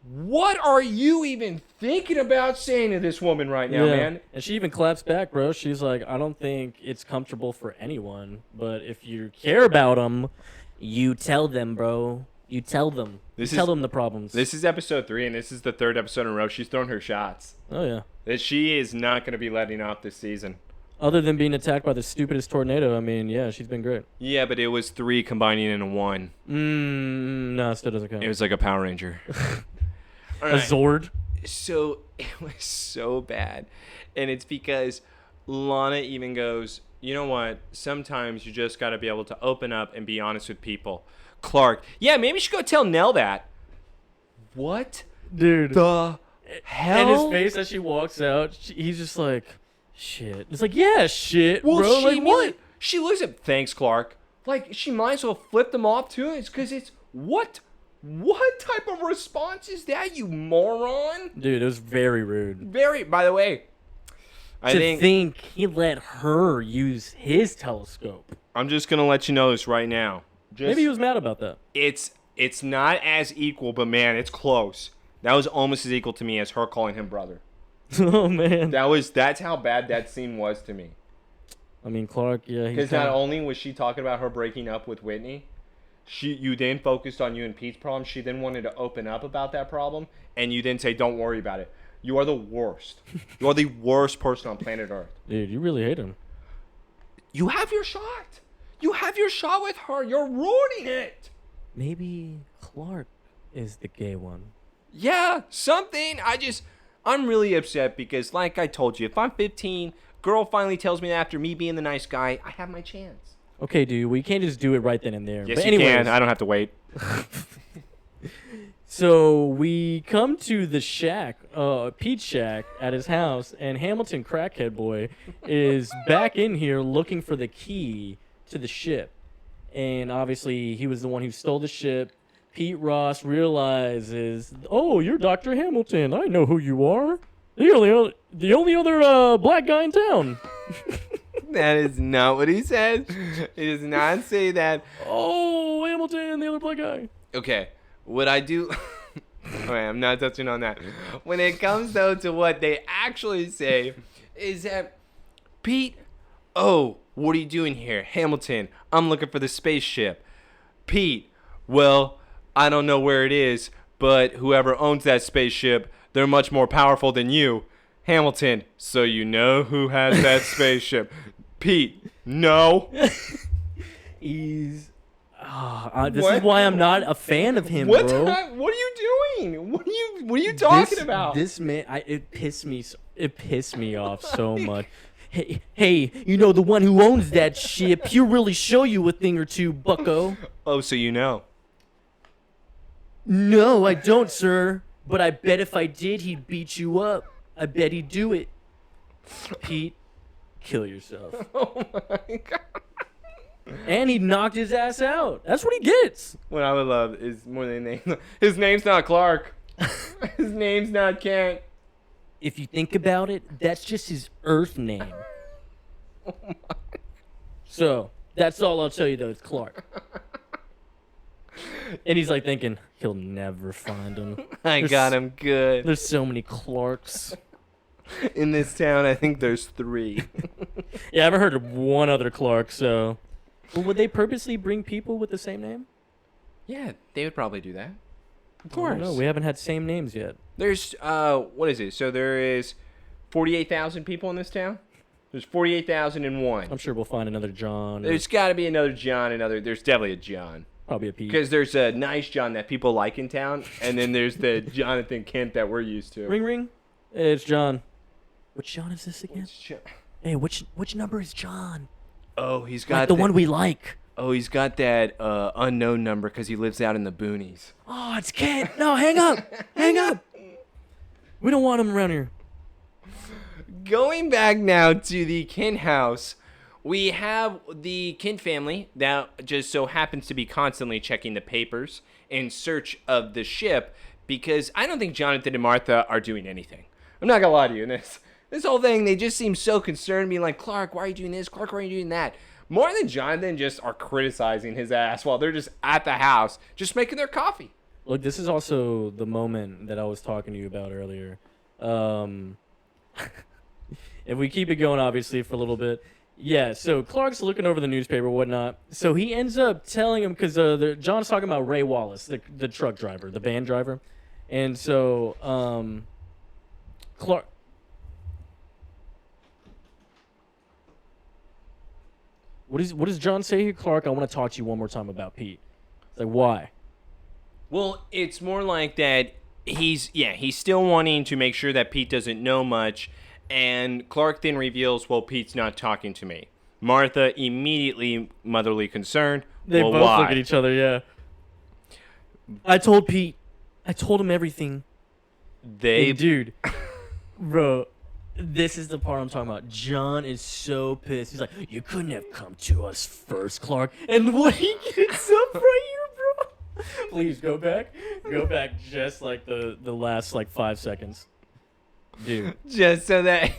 What are you even thinking about saying to this woman right now, man? And she even claps back, bro. She's like, I don't think it's comfortable for anyone, but if you care about them, you tell them, bro. You tell them. Tell them the problems. This is episode 3, and this is the 3rd episode in a row. She's thrown her shots. Oh, yeah. That she is not going to be letting off this season. Other than being attacked by the stupidest tornado, I mean, yeah, she's been great. Yeah, but it was 3 combining into 1. No, it still doesn't count. It was like a Power Ranger. A Zord. So it was so bad. And it's because Lana even goes, you know what? Sometimes you just got to be able to open up and be honest with people. Clark, yeah, maybe you should go tell Nell that. What? Dude. The hell? And his face as she walks out, he's just like, shit. It's like, yeah, shit, well, bro. Like, what? She looks at, thanks, Clark. Like, she might as well flip them off, too. It's because it's, what? What type of response is that, you moron? Dude, it was very rude. By the way, I think he let her use his telescope. I'm just going to let you know this right now. Maybe he was mad about that. It's not as equal, but man, it's close. That was almost as equal to me as her calling him brother. Oh, man. That's how bad that scene was to me. I mean, Clark, yeah. Because not only was she talking about her breaking up with Whitney, you then focused on you and Pete's problem. She then wanted to open up about that problem, and you then say, don't worry about it. You are the worst. You are the worst person on planet Earth. Dude, you really hate him. You have your shot. You have your shot with her. You're ruining it. Maybe Clark is the gay one. Yeah, something. I'm really upset because, like I told you, if I'm 15, girl finally tells me that after me being the nice guy, I have my chance. Okay, dude, we can't just do it right then and there. Yes, but you can. I don't have to wait. So we come to the shack, Pete's shack at his house, and Hamilton Crackhead Boy is back in here looking for the key to the ship. And obviously, he was the one who stole the ship. Pete Ross realizes, oh, you're Dr. Hamilton. I know who you are. You're the only other black guy in town. That is not what he says. He does not say that. Oh, Hamilton, the other black guy. Okay, what I do... Okay, I'm not touching on that. When it comes, though, to what they actually say, is that, Pete, oh, what are you doing here? Hamilton, I'm looking for the spaceship. Pete, well, I don't know where it is, but whoever owns that spaceship, they're much more powerful than you. Hamilton, so you know who has that spaceship. Pete, no. This is why I'm not a fan of him, what bro. What are you doing? What are you talking about? This man, it pissed me off so much. Hey, you know the one who owns that ship. He'll really show you a thing or two, bucko. Oh, so you know? No, I don't, sir. But I bet if I did, he'd beat you up. I bet he'd do it. Pete, kill yourself. Oh my God. And he knocked his ass out. That's what he gets. What I would love is more than name. His name's not Clark. His name's not Kent. if you think about it, that's just his Earth name. So that's all I'll tell you though. It's Clark. And he's like thinking he'll never find him. I got him good. There's so many Clarks. In this town, I think there's 3. Yeah, I haven't heard of one other Clark. So, well, would they purposely bring people with the same name? Yeah, they would probably do that. Of I course. don't know. We haven't had same names yet. There's what is it? So there is 48,000 people in this town. There's 48,001. I'm sure we'll find another John. There's got to be another John. There's definitely a John. Probably a Pete. Because there's a nice John that people like in town, and then there's the Jonathan Kent that we're used to. Ring ring. Hey, it's John. Which John is this again? Which John? Hey, which number is John? Oh, he's got Like the one we like. Oh, he's got that unknown number because he lives out in the boonies. Oh, it's Kent. No, hang up. Hang up. We don't want him around here. Going back now to the Kent house, we have the Kent family that just so happens to be constantly checking the papers in search of the ship because I don't think Jonathan and Martha are doing anything. I'm not going to lie to you. This whole thing, they just seem so concerned, being like, Clark, why are you doing this? Clark, why are you doing that? More than Jonathan just are criticizing his ass while they're just at the house, just making their coffee. Look, this is also the moment that I was talking to you about earlier. If we keep it going, obviously, for a little bit. Yeah, so Clark's looking over the newspaper and whatnot. So he ends up telling him, because John's talking about Ray Wallace, the truck driver, the van driver. And so Clark... What does John say here? Clark, I want to talk to you one more time about Pete. It's like, why? Well, it's more like that he's still wanting to make sure that Pete doesn't know much. And Clark then reveals, well, Pete's not talking to me. Martha immediately motherly concerned. They well, both why? look at each other, yeah. I told Pete. I told him everything. They... And dude, bro, this is the part I'm talking about. John is so pissed. He's like, you couldn't have come to us first, Clark. And when he gets up right here, bro. Please, go back. Go back just like the last, 5 seconds. Dude. Just so that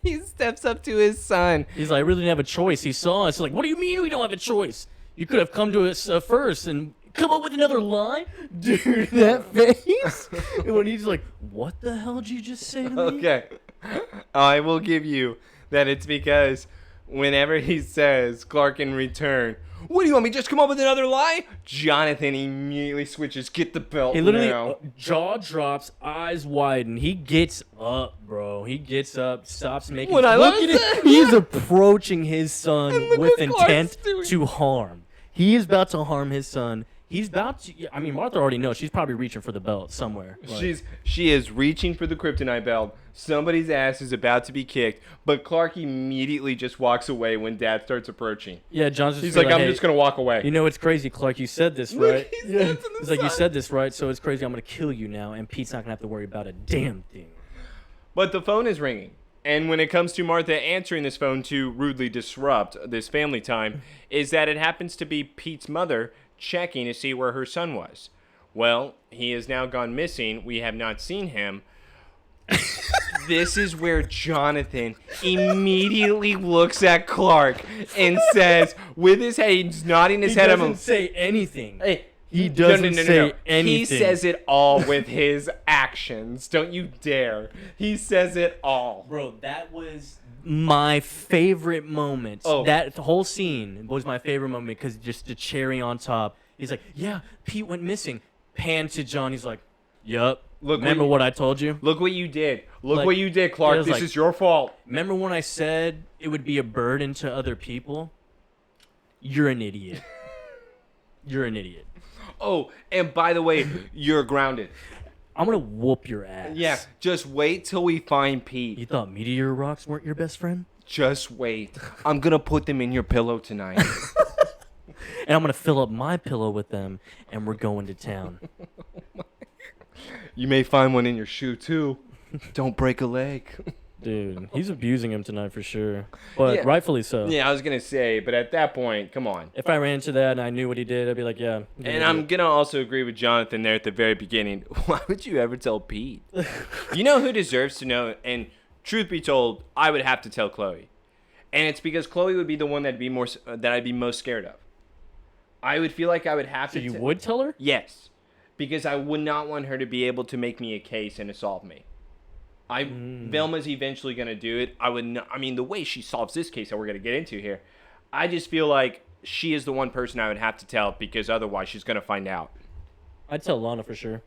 he steps up to his son. He's like, I really didn't have a choice. He saw us. Like, what do you mean we don't have a choice? You could have come to us first and come up with another line? Dude, that face. And when he's like, what the hell did you just say to me? Okay. I will give you that it's because whenever he says, Clark in return, what do you want me to just come up with another lie? Jonathan immediately switches, get the belt He literally, now. jaw drops, eyes widen. He gets up, bro. He gets up, stops making... When I look look at it. He's approaching his son look with what Clark's intent doing. to harm. He is about to harm his son. He's about to... I mean, Martha already knows. She's probably reaching for the belt somewhere. Like, She is reaching for the kryptonite belt. Somebody's ass is about to be kicked, but Clark immediately just walks away when Dad starts approaching. yeah, John's just... He's like, I'm hey, just gonna walk away. You know, it's crazy, Clark. You said this, Look, right? he's dancing the He's like, you sun. said this, right? So it's crazy. I'm going to kill you now, and Pete's not going to have to worry about a damn thing. But the phone is ringing. And when it comes to Martha answering this phone to rudely disrupt this family time, is that it happens to be Pete's mother checking to see where her son was. Well, he has now gone missing. We have not seen him. This is where Jonathan immediately looks at Clark and says, with his head, he's nodding his He head. doesn't say anything. Hey, He doesn't say anything. He says it all with his actions. Don't you dare. He says it all. Bro, that was my favorite moment. Oh. That whole scene was my favorite moment because just the cherry on top. He's like, yeah, Pete went missing. Pan to John. He's like, yup. Look Remember what I told you? Look what you did. Look Like, what you did, it Clark. was This like- is your fault. Remember when I said it would be a burden to other people? You're an idiot. You're an idiot. Oh, and by the way, you're grounded. I'm going to whoop your ass. Yeah, just wait till we find You Pete. thought meteor rocks weren't your best friend? Just wait. I'm going to put them in your pillow tonight. And I'm going to fill up my pillow with them, and we're going to town. You may find one in your shoe, too. Don't break a leg. Dude, he's abusing him tonight for sure. But Yeah. rightfully so. Yeah, I was going to say, but at that point, come on. If I ran into that and I knew what he did, I'd be like, yeah. And I'm going to also agree with Jonathan there at the very beginning. Why would you ever tell Pete? You know who deserves to know? And truth be told, I would have to tell Chloe. And it's because Chloe would be the one that I'd be most scared of. I would feel like I would have So to. you would tell her? Yes, because I would not want her to be able to make me a case and assault me. Velma's eventually going to do it. I would not, I mean, the way she solves this case that we're going to get into here, I just feel like she is the one person I would have to tell because otherwise she's going to find out. I'd tell Lana for sure.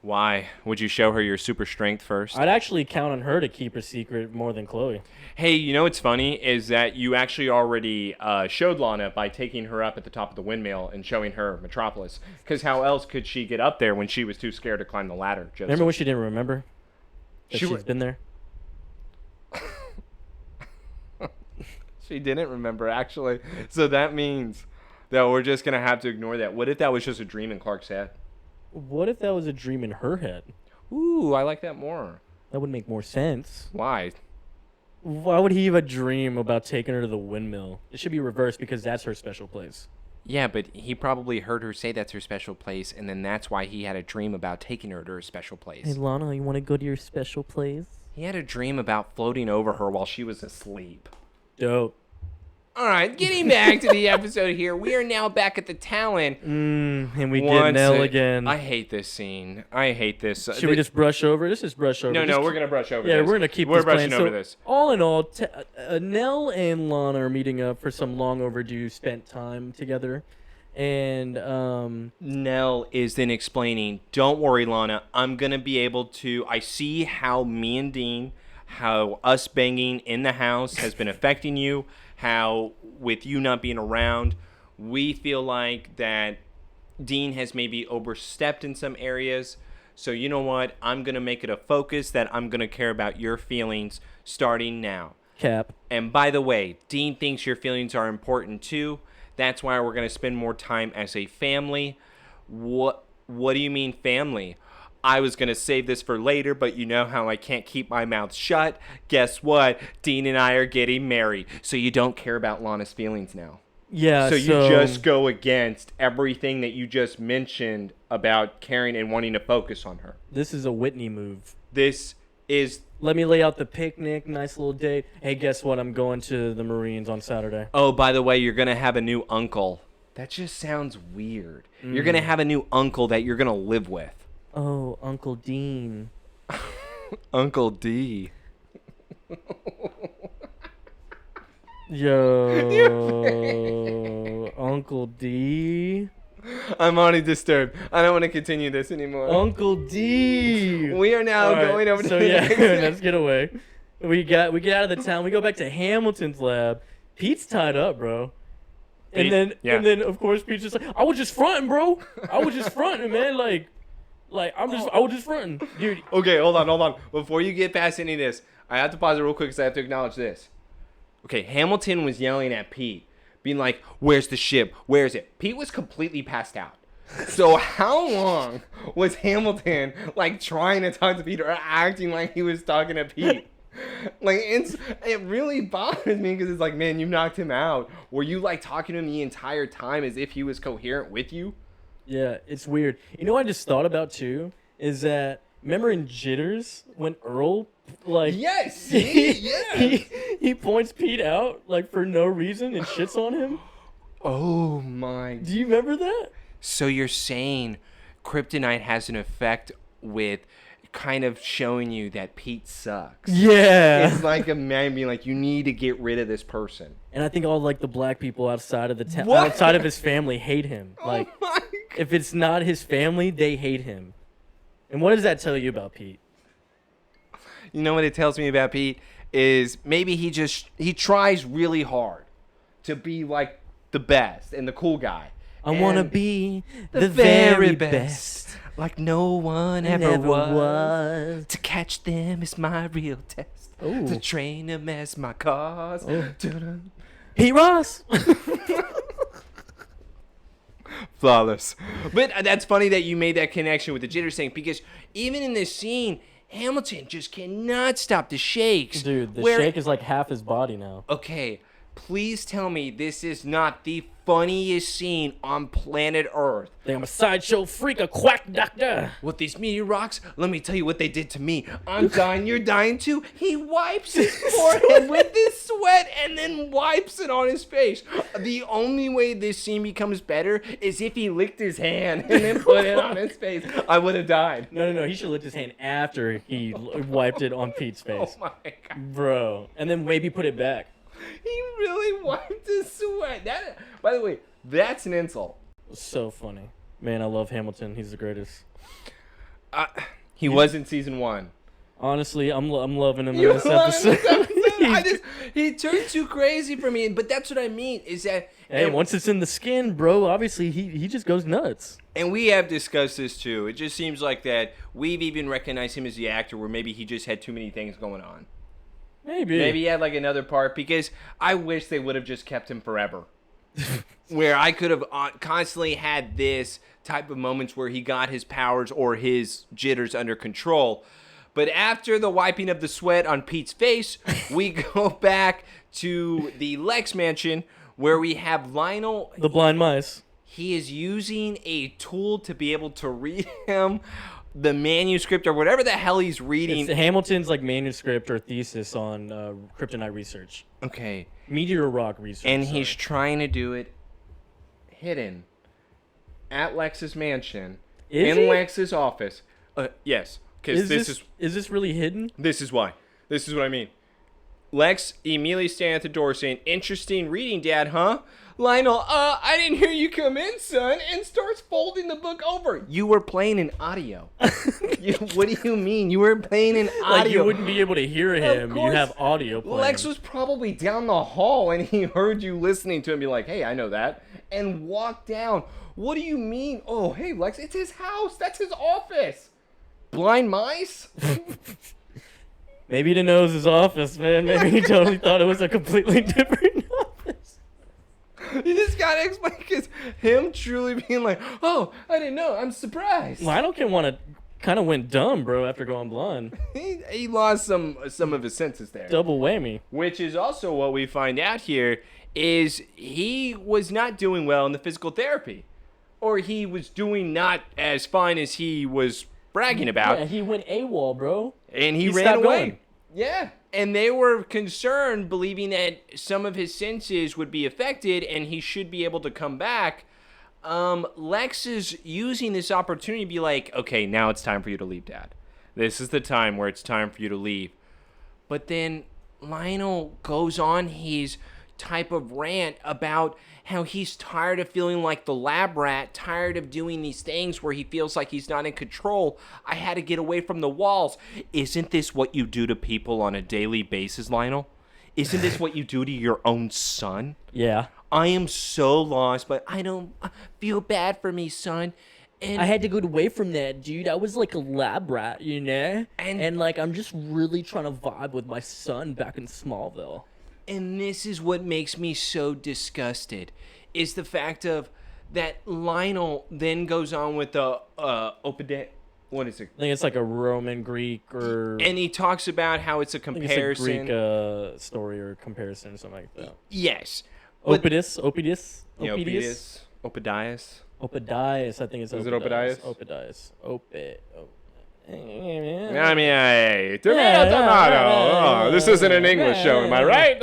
Why? Would you show her your super strength first? I'd actually count on her to keep her secret more than Chloe. Hey, you know what's funny is that you actually already showed Lana by taking her up at the top of the windmill and showing her Metropolis. Because how else could she get up there when she was too scared to climb the ladder? Joseph? Remember when she didn't remember that She she's been there? She didn't remember, actually. So that means that we're just going to have to ignore that. What if that was just a dream in Clark's head? What if that was a dream in her head? Ooh, I like that more. That would make more sense. Why? Why would he have a dream about taking her to the windmill? It should be reversed because that's her special place. Yeah, but he probably heard her say that's her special place, and then that's why he had a dream about taking her to her special place. Hey, Lana, you want to go to your special place? He had a dream about floating over her while she was asleep. Dope. All right, getting back to the episode here, we are now back at the Talon. And we get Nell again. I hate this scene. I hate this. Should we just brush over? Let's just brush over. No, we're gonna brush over. Yeah, this. we're gonna keep. We're this brushing playing. over So, this. All in all, Nell and Lana are meeting up for some long overdue spent time together, and Nell is then explaining, "Don't worry, Lana. I'm gonna be able to. I see how me and Dean, how us banging in the house has been affecting you. How with you not being around, we feel like that Dean has maybe overstepped in some areas. So you know what? I'm going to make it a focus that I'm going to care about your feelings starting now. Cap. And by the way, Dean thinks your feelings are important too. That's why we're going to spend more time as a family." What do you mean family? I was going to save this for later, but you know how I can't keep my mouth shut? Guess what? Dean and I are getting married. So you don't care about Lana's feelings now. Yeah. So you just go against everything that you just mentioned about caring and wanting to focus on her. This is a Whitney move. This is... Let me lay out the picnic, nice little date. Hey, guess what? I'm going to the Marines on Saturday. Oh, by the way, you're going to have a new uncle. That just sounds weird. You're going to have a new uncle that you're going to live with. Oh, Uncle Dean. Uncle D. Yo, Uncle D. I'm already disturbed. I don't want to continue this anymore. Uncle D. We are now All right, going over to so the yeah, next. let's get away. We get out of the town. We go back to Hamilton's lab. Pete's tied up, bro. Pete? And Yeah. then of course Pete's just like, I was just fronting, bro. I was just fronting, man. Like I was just fronting, dude. Okay, hold on. Before you get past any of this, I have to pause it real quick because I have to acknowledge this. Okay, Hamilton was yelling at Pete, being like, "Where's the ship? Where is it?" Pete was completely passed out. So how long was Hamilton like trying to talk to Pete or acting like he was talking to Pete? Like it really bothers me because it's like, man, you knocked him out. Were you like talking to him the entire time as if he was coherent with you? Yeah, it's weird. You know what I just thought about too is that remember in Jitters when Earl like Yes, yes. he points Pete out like for no reason and shits on him. Oh my. Do you remember that? So you're saying kryptonite has an effect with kind of showing you that Pete sucks. Yeah. It's like a man being like, you need to get rid of this person. And I think all like the black people outside of the town, What? outside of his family, hate him. Like, Oh my God. if it's not his family, they hate him. And what does that tell you about Pete? You know what it tells me about Pete is maybe he tries really hard to be like the best and the cool guy. I want to be the very best. Like no one ever was. To catch them is my real test. Ooh. To train them as my cause. Oh. Dun-dun. Pete Ross. Flawless. But that's funny that you made that connection with the jitter thing because even in this scene, Hamilton just cannot stop the shakes. Dude, the shake is like half his body now. Okay, please tell me this is not the funniest scene on planet Earth. I'm a sideshow freak, a quack doctor. With these meteor rocks, let me tell you what they did to me. I'm dying, you're dying too. He wipes his forehead with his sweat and then wipes it on his face. The only way this scene becomes better is if he licked his hand and then put it on his face. I would have died. No. He should lick his hand after he wiped it on Pete's face. Oh my God. Bro. And then maybe put it back. He really wiped his sweat. By the way, that's an insult. So funny. Man, I love Hamilton. He's the greatest. He was in season 1. Honestly, I'm loving him in this episode. He turned too crazy for me. But that's what I mean is that... Hey, once it's in the skin, bro, obviously he just goes nuts. And we have discussed this too. It just seems like that we've even recognized him as the actor where maybe he just had too many things going on. Maybe he had like another part because I wish they would have just kept him forever. Where I could have constantly had this type of moments where he got his powers or his jitters under control. But after the wiping of the sweat on Pete's face, we go back to the Lex mansion where we have Lionel. The blind mice. He is using a tool to be able to read him the manuscript or whatever the hell he's reading. It's Hamilton's like manuscript or thesis on kryptonite research. Okay. Meteor rock research. And he's trying to do it hidden at Lex's mansion in Lex's office. Yes, because is this really hidden? This is why. This is what I mean. Lex immediately standing at the door saying, "Interesting reading, Dad, huh?" Lionel, I didn't hear you come in, son, and starts folding the book over. You were playing in audio. What do you mean? You were playing in audio. Like you wouldn't be able to hear him. You have audio playing. Lex was probably down the hall and he heard you listening to him be like, "Hey, I know that," and walked down. What do you mean? Oh, hey, Lex, it's his house. That's his office. Blind mice? Maybe he didn't know it was his office, man. Maybe he totally thought it was a completely different office. You just gotta explain, because him truly being like, "Oh, I didn't know. I'm surprised." Lionel kind of went dumb, bro, after going blind. He lost some of his senses there. Double whammy. Which is also what we find out here is he was not doing well in the physical therapy, or he was doing not as fine as he was bragging about. Yeah, he went AWOL, bro. And he ran away. Going. Yeah. And they were concerned, believing that some of his senses would be affected and he should be able to come back. Lex is using this opportunity to be like, "Okay, now it's time for you to leave, Dad. This is the time where it's time for you to leave." But then Lionel goes on his type of rant about how he's tired of feeling like the lab rat, tired of doing these things where he feels like he's not in control. "I had to get away from the walls." Isn't this what you do to people on a daily basis, Lionel? Isn't this what you do to your own son? Yeah. "I am so lost, but I don't feel bad for me, son. And I had to go away from that, dude. I was like a lab rat, you know? And like, I'm just really trying to vibe with my son back in Smallville." And this is what makes me so disgusted, is the fact of that Lionel then goes on with the what is it? I think it's like a Roman Greek or... And he talks about how it's a comparison. I think it's a Greek story or comparison or something like that. Yes. Opidius? Opidius. Opidius, I think it's Opidius. Is it Opidius? Opidius. I mean, hey, tomato. Oh, this isn't an English show, am I right?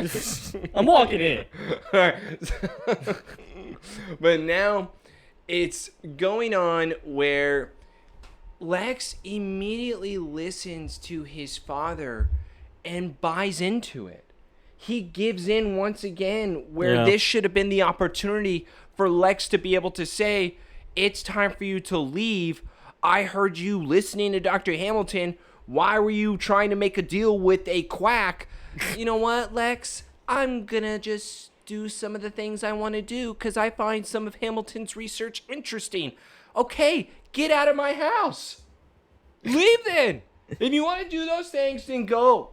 I'm walking in. But now it's going on where Lex immediately listens to his father and buys into it. He gives in once again, where this should have been the opportunity for Lex to be able to say, "It's time for you to leave. I heard you listening to Dr. Hamilton. Why were you trying to make a deal with a quack? You know what, Lex? I'm gonna just do some of the things I want to do because I find some of Hamilton's research interesting. Okay, get out of my house. Leave then. If you want to do those things, then go."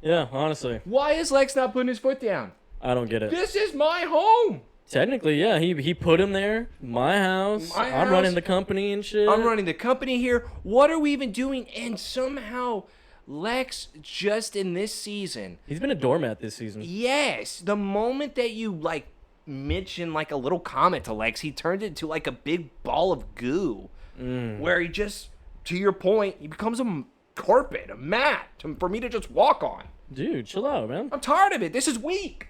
Yeah, honestly. Why is Lex not putting his foot down? I don't get it. This is my home. Technically, yeah. He put him there. My house. My I'm running house. the company and shit. I'm running the company here. What are we even doing? And somehow, Lex, just in this season, He's been a doormat this season. yes, the moment that you like mention like a little comment to Lex, he turned it into like a big ball of goo, where he just, to your point, he becomes a carpet, a mat for me to just walk on. Dude, chill out, man. I'm tired of it. This is weak.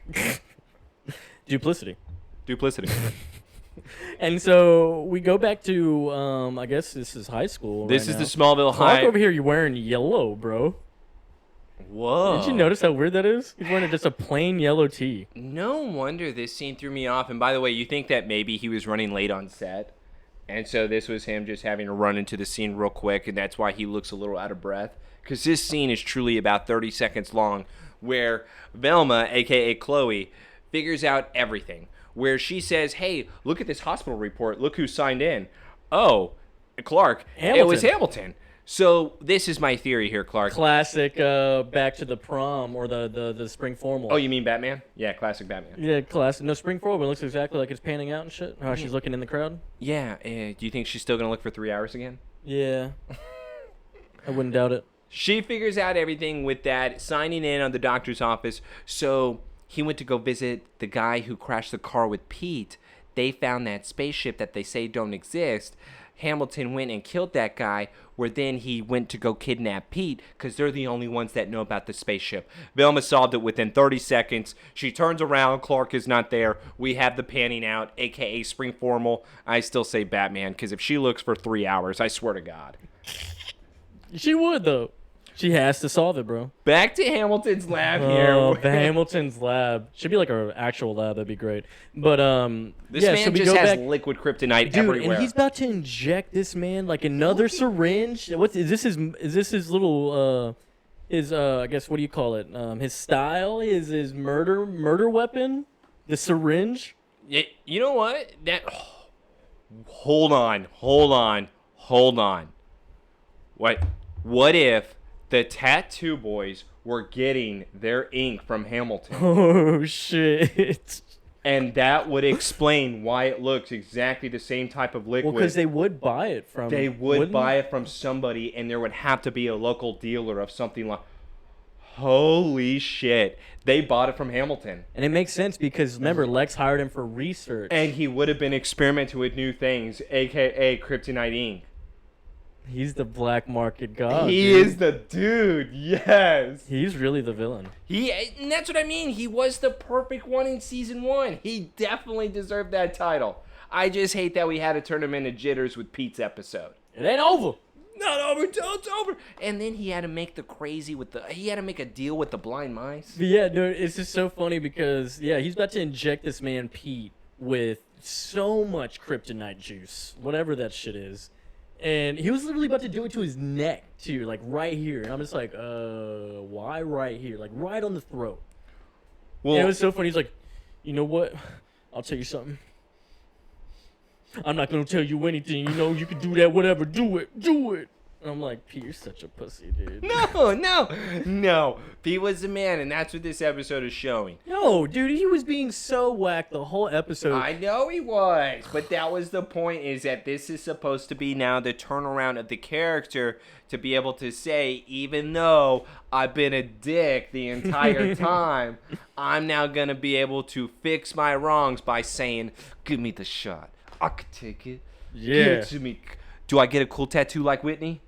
Duplicity. Duplicity. And so we go back to, I guess this is high school. This right is now. the Smallville Clark High. over here, you're wearing yellow, bro. Whoa. Did you notice how weird that is? He's wearing just a plain yellow tee. No wonder this scene threw me off. And by the way, you think that maybe he was running late on set? And so this was him just having to run into the scene real quick, and that's why he looks a little out of breath. Because this scene is truly about 30 seconds long, where Velma, a.k.a. Chloe, figures out everything. Where she says, hey, look at this hospital report. Look who signed in. Oh, Clark. Hamilton. It was Hamilton. So this is my theory here, Clark. Classic Back to the Prom or the spring formal. Oh, you mean Batman? Yeah, classic Batman. Yeah, classic. No, spring formal looks exactly like it's panning out and shit. How she's looking in the crowd. Yeah, do you think she's still going to look for 3 hours again? Yeah. I wouldn't doubt it. She figures out everything with that, signing in on the doctor's office. So he went to go visit the guy who crashed the car with Pete. They found that spaceship that they say don't exist. Hamilton went and killed that guy, where then he went to go kidnap Pete because they're the only ones that know about the spaceship. Velma solved it within 30 seconds. She turns around. Clark is not there. We have the panning out, a.k.a. spring formal. I still say Batman because if she looks for 3 hours, I swear to God. She would, though. She has to solve it, bro. Back to Hamilton's lab Oh, here. the Hamilton's lab. Should be like our actual lab. That'd be great. But, This yeah, man so we just go has back. liquid kryptonite Dude, everywhere. and he's about to inject this man like another syringe. What is this? Is this his little I guess what do you call it? His style is his murder weapon, the syringe. You know what? Hold on. What if the tattoo boys were getting their ink from Hamilton? Oh shit! And that would explain why it looks exactly the same type of liquid. Well, because they would buy it from. They would buy it from somebody, and there would have to be a local dealer of something like. Holy shit! They bought it from Hamilton, And it makes sense because remember, Lex hired him for research. and he would have been experimenting with new things, aka kryptonite ink. He's the black market god. He dude. is the dude. Yes. He's really the villain. And that's what I mean. He was the perfect one in season 1. He definitely deserved that title. I just hate that we had to turn him into jitters with Pete's episode. It ain't over. Not over till it's over. And then he had to make he had to make a deal with the blind mice. But yeah, dude, it's just so funny because he's about to inject this man Pete with so much kryptonite juice, whatever that shit is. And he was literally about to do it to his neck too, like right here. And I'm just like, why right here? Like right on the throat. Well, And it was so funny. He's like, you know what? I'll tell you something. I'm not gonna tell you anything. You know, you can do that, whatever. Do it. And I'm like, Pete, you're such a pussy, dude. No. Pete was the man, and that's what this episode is showing. No, dude, he was being so whacked the whole episode. I know he was, but that was the point, is that this is supposed to be now the turnaround of the character to be able to say, even though I've been a dick the entire time, I'm now going to be able to fix my wrongs by saying, give me the shot. I could take it. Yeah. Give it to me. Do I get a cool tattoo like Whitney?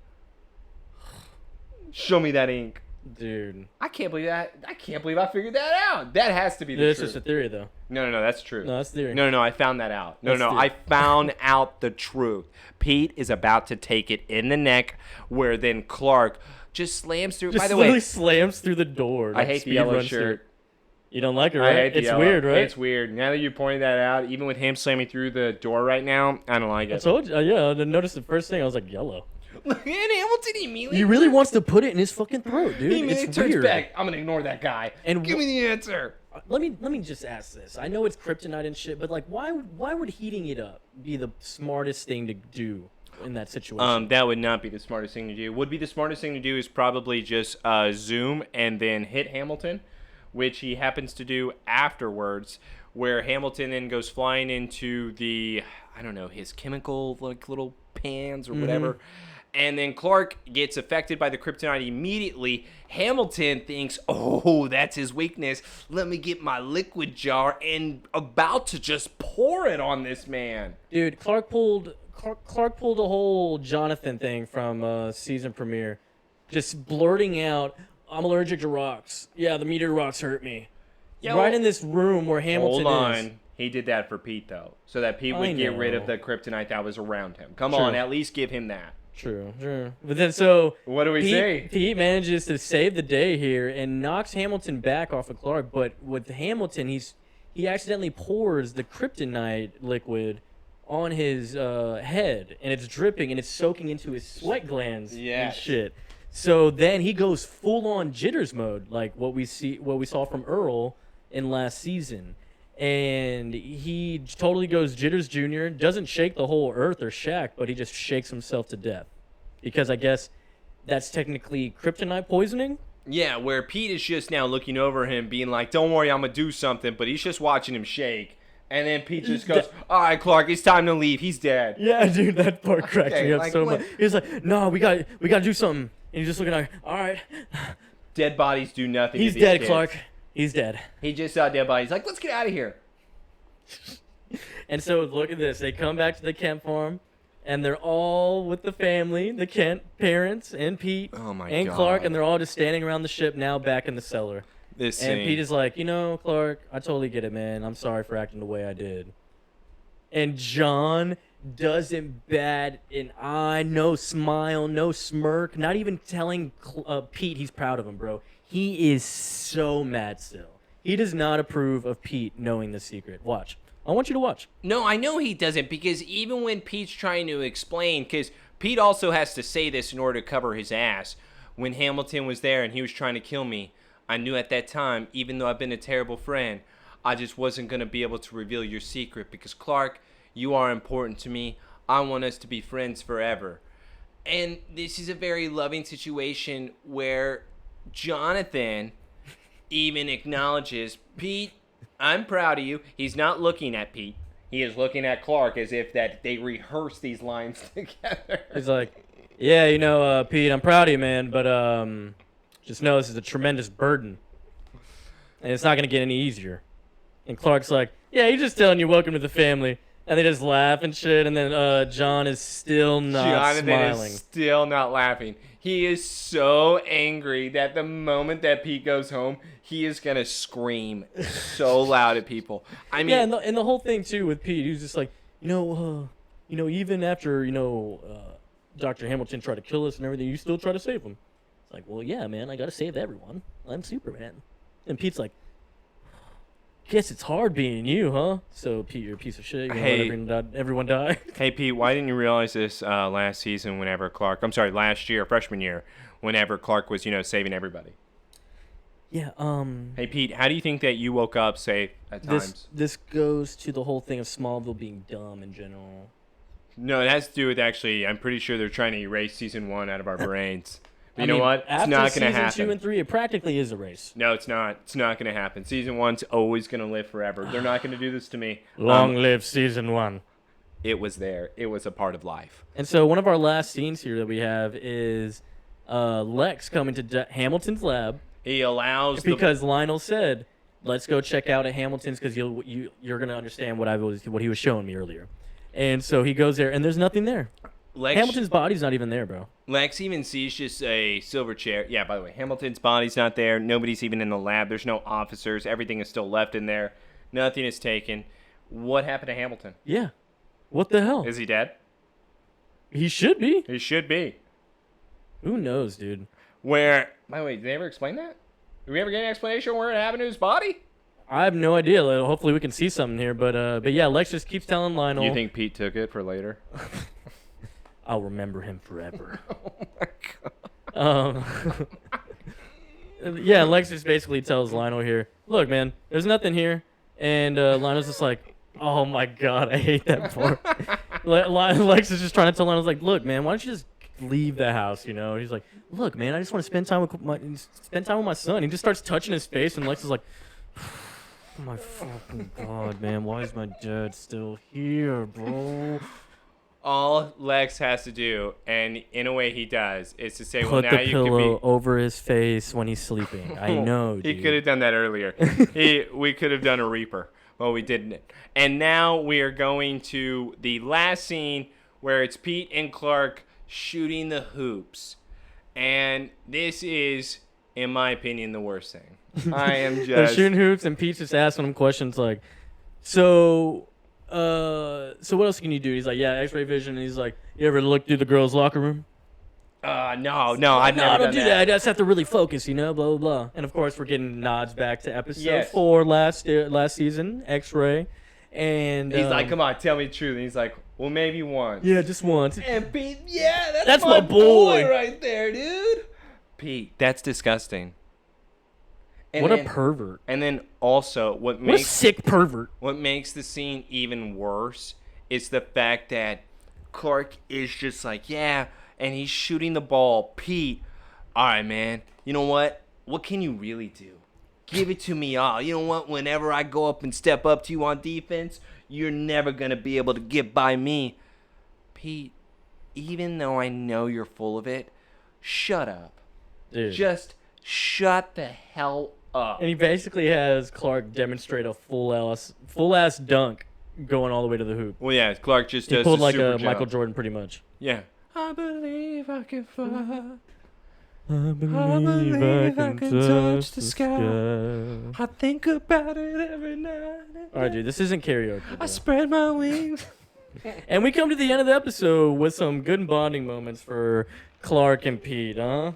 Show me that ink. Dude. I can't believe that. I can't believe I figured that out. That has to be the It's truth. just a theory, though. No, that's true. No, that's theory. No, I found that out. That's theory. I found out the truth. Pete is about to take it in the neck, where then Clark just slams through. Just By the literally way, slams through the door. I hate the yellow shirt. You don't like it, I right? hate the It's yellow. weird, right? It's weird. Now that you pointed that out, even with him slamming through the door right now, I don't like it. I told you. Yeah, I noticed the first thing. I was like, yellow. Look at Hamilton immediately. He really wants to put it in his fucking throat, dude. He immediately It's turns weird. back. I'm gonna ignore that guy. And give me the answer. Let me just ask this. I know it's kryptonite and shit, but like, why would heating it up be the smartest thing to do in that situation? That would not be the smartest thing to do. Would be the smartest thing to do is probably just zoom and then hit Hamilton, which he happens to do afterwards, where Hamilton then goes flying into the, I don't know, his chemical like little pans or whatever. And then Clark gets affected by the kryptonite immediately. Hamilton thinks, oh, that's his weakness. Let me get my liquid jar, and about to just pour it on this man. Dude, Clark pulled a whole Jonathan thing from season premiere. Just blurting out, I'm allergic to rocks. Yeah, the meteor rocks hurt me. Yeah, right in this room where Hamilton hold on. is. He did that for Pete, though, so that Pete would get rid of the kryptonite that was around him. Come on, at least give him that. True. But then so what do we say? Pete manages to save the day here and knocks Hamilton back off of Clark. But with Hamilton, he accidentally pours the kryptonite liquid on his head, and it's dripping and it's soaking into his sweat glands and shit. So then he goes full on jitters mode, like what we saw from Earl in last season. And he totally goes Jitters Jr. Doesn't shake the whole Earth or shack, but he just shakes himself to death. Because I guess that's technically kryptonite poisoning? Yeah, where Pete is just now looking over him, being like, don't worry, I'm going to do something. But he's just watching him shake. And then Pete just goes, all right, Clark, it's time to leave. He's dead. Yeah, dude, that part cracks me up so much. He's like, no, we got to do something. And he's just looking like, all right. Dead bodies do nothing. He's dead, Clark. He's dead. He just saw dead bodies. He's like, let's get out of here. And so look at this. They come back to the Kent farm, and they're all with the family, the Kent parents and Pete and Clark, and they're all just standing around the ship now back in the cellar. And Pete is like, Clark, I totally get it, man. I'm sorry for acting the way I did. And John doesn't bat an eye, no smile, no smirk, not even telling Pete he's proud of him, bro. He is so mad still. He does not approve of Pete knowing the secret. Watch. I want you to watch. No, I know he doesn't, because even when Pete's trying to explain, because Pete also has to say this in order to cover his ass. When Hamilton was there and he was trying to kill me, I knew at that time, even though I've been a terrible friend, I just wasn't going to be able to reveal your secret, because Clark, you are important to me. I want us to be friends forever. And this is a very loving situation where Jonathan even acknowledges, Pete, I'm proud of you. He's not looking at Pete. He is looking at Clark as if that they rehearsed these lines together. He's like, yeah, Pete, I'm proud of you, man, but just know this is a tremendous burden. And it's not going to get any easier. And Clark's like, yeah, he's just telling you welcome to the family. And they just laugh and shit, and then John is still not smiling. Is still not laughing. He is so angry that the moment that Pete goes home, he is gonna scream so loud at people. I mean, yeah, and the whole thing too with Pete, he was just like, even after Dr. Hamilton tried to kill us and everything, you still try to save him. It's like, well, yeah, man, I gotta save everyone. I'm Superman. And Pete's like, guess it's hard being you, huh? So, Pete, you're a piece of shit. Let everyone die. Hey, Pete, why didn't you realize this last year, freshman year, whenever Clark was, saving everybody? Yeah, Hey, Pete, how do you think that you woke up safe at times? This goes to the whole thing of Smallville being dumb in general. No, it has to do with, actually, I'm pretty sure they're trying to erase season 1 out of our brains. But you know what? It's not going to happen. After season 2 and 3, it practically is a race. No, it's not. It's not going to happen. Season 1's always going to live forever. They're not going to do this to me. Long live season 1. It was there. It was a part of life. And so one of our last scenes here that we have is Lex coming to Hamilton's lab. He allows because Lionel said, "Let's go check out at Hamilton's because you're going to understand what he was showing me earlier." And so he goes there, and there's nothing there. Hamilton's body's not even there, bro. Lex even sees just a silver chair. Yeah, by the way, Hamilton's body's not there. Nobody's even in the lab. There's no officers. Everything is still left in there. Nothing is taken. What happened to Hamilton? Yeah. What the hell? Is he dead? He should be. He should be. Who knows, dude? By the way, did they ever explain that? Did we ever get an explanation where it happened to his body? I have no idea. Hopefully we can see something here. But yeah, Lex just keeps telling Lionel. You think Pete took it for later? I'll remember him forever. Oh my god. Yeah, Lex just basically tells Lionel here, look, man, there's nothing here. And Lionel's just like, oh my god, I hate that part. Lex is just trying to tell Lionel, like, look, man, why don't you just leave the house, He's like, look, man, I just want to spend time with my son. He just starts touching his face, and Lex is like, Oh my fucking god, man. Why is my dad still here, bro? All Lex has to do, and in a way he does, is to say, well, Put now the you can pillow be... over his face when he's sleeping. I know, He dude. could have done that earlier. We could have done a Reaper. Well, we didn't. And now we are going to the last scene where it's Pete and Clark shooting the hoops. And this is, in my opinion, the worst thing. I am just... They're shooting hoops, and Pete's just asking him questions like, so what else can you do? He's like, yeah, X-ray vision. And he's like, you ever look through the girls' locker room? No, I've never I done don't do that. I just have to really focus, blah, blah, blah. And, of course, we're getting nods back to episode 4 last season, X-ray. And he's like, come on, tell me the truth. And he's like, well, maybe once. yeah, just once. And Pete, yeah, That's my boy right there, dude. Pete, that's disgusting. And what then, a pervert. And then also, What a sick pervert. what makes the scene even worse is the fact that Clark is just like, yeah, and he's shooting the ball. Pete, all right, man, you know what? What can you really do? Give it to me all. You know what? Whenever I go up and step up to you on defense, you're never going to be able to get by me. Pete, even though I know you're full of it, shut up. Dude. Just shut the hell up. And he basically has Clark demonstrate a full ass dunk going all the way to the hoop. Well, yeah, Clark just He does pulled the like super a jump. Michael Jordan pretty much. Yeah. I believe I can fly. I believe I can touch the sky. I think about it every night. All right, dude, this isn't karaoke. I bro. spread my wings. And we come to the end of the episode with some good bonding moments for Clark and Pete, huh?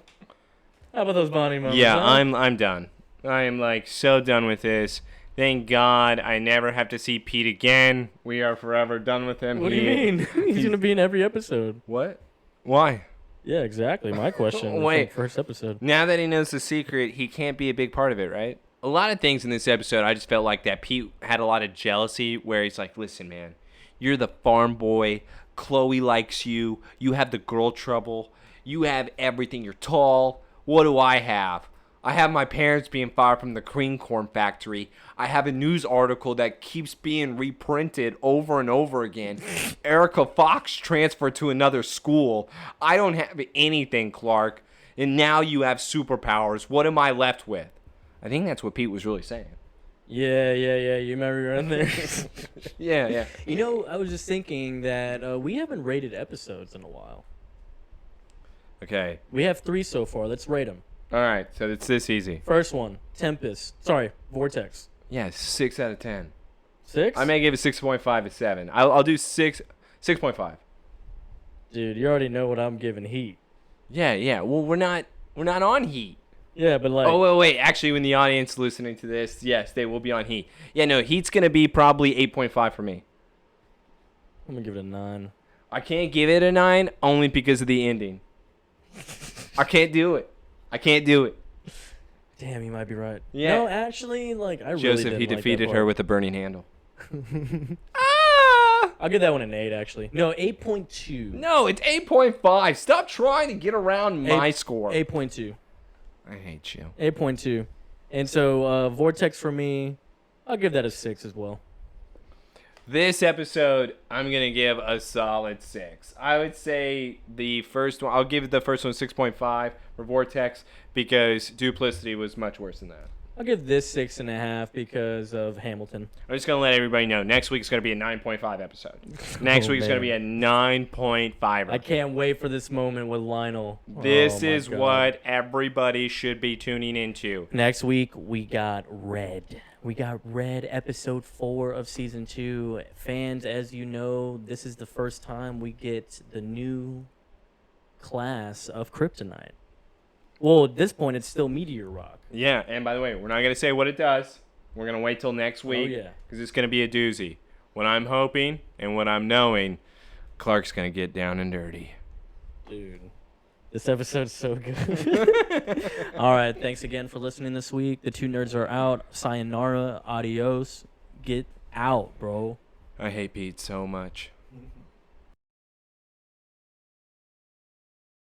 How about those bonding moments? Yeah, huh? I'm done. I am like so done with this. Thank God I never have to see Pete again. We are forever done with him. What do you mean? He's gonna be in every episode. What? Why? Yeah, exactly. My question. Wait. From the first episode. Now that he knows the secret, he can't be a big part of it, right? A lot of things in this episode, I just felt like that Pete had a lot of jealousy where he's like, listen, man, you're the farm boy. Chloe likes you. You have the girl trouble. You have everything. You're tall. What do I have? I have my parents being fired from the cream corn factory. I have a news article that keeps being reprinted over and over again. Erica Fox transferred to another school. I don't have anything, Clark. And now you have superpowers. What am I left with? I think that's what Pete was really saying. Yeah. You remember you were in there? Yeah. You know, I was just thinking that we haven't rated episodes in a while. Okay. We have 3 so far. Let's rate them. All right. So it's this easy. First one, Tempest. Sorry, Vortex. Yeah, 6 out of 10. 6? I may give it 6.5 to 7. I'll do 6.5. Dude, you already know what I'm giving Heat. Yeah. Well, we're not on Heat. Yeah, but like. Oh, wait. Actually, when the audience listening to this, yes, they will be on Heat. Yeah, no, Heat's going to be probably 8.5 for me. I'm gonna give it a 9. I can't give it a 9 only because of the ending. I can't do it. Damn, you might be right. Yeah. No, actually, like I really Joseph, didn't he like defeated that her part. with a burning handle. I'll give that one an 8, actually. No, 8.2. No, it's 8.5. Stop trying to get around my score. 8.2. I hate you. 8.2. And so, Vortex for me, I'll give that a 6 as well. This episode, I'm going to give a solid 6. I would say the first one, I'll give the first one 6.5 for Vortex because Duplicity was much worse than that. I'll give this 6.5 because of Hamilton. I'm just going to let everybody know. Next week's going to be a 9.5 episode. Next week's going to be a 9.5. I can't wait for this moment with Lionel. This Oh, my is God. what everybody should be tuning into. Next week, we got Red. We got Red, episode 4 of season 2. Fans, as you know, this is the first time we get the new class of Kryptonite. Well, at this point, it's still Meteor Rock. Yeah, and by the way, we're not going to say what it does. We're going to wait till next week. yeah. Because it's going to be a doozy. What I'm hoping and what I'm knowing, Clark's going to get down and dirty. Dude, this episode's so good. All right, thanks again for listening this week. The 2 nerds are out. Sayonara, adios. Get out, bro. I hate Pete so much.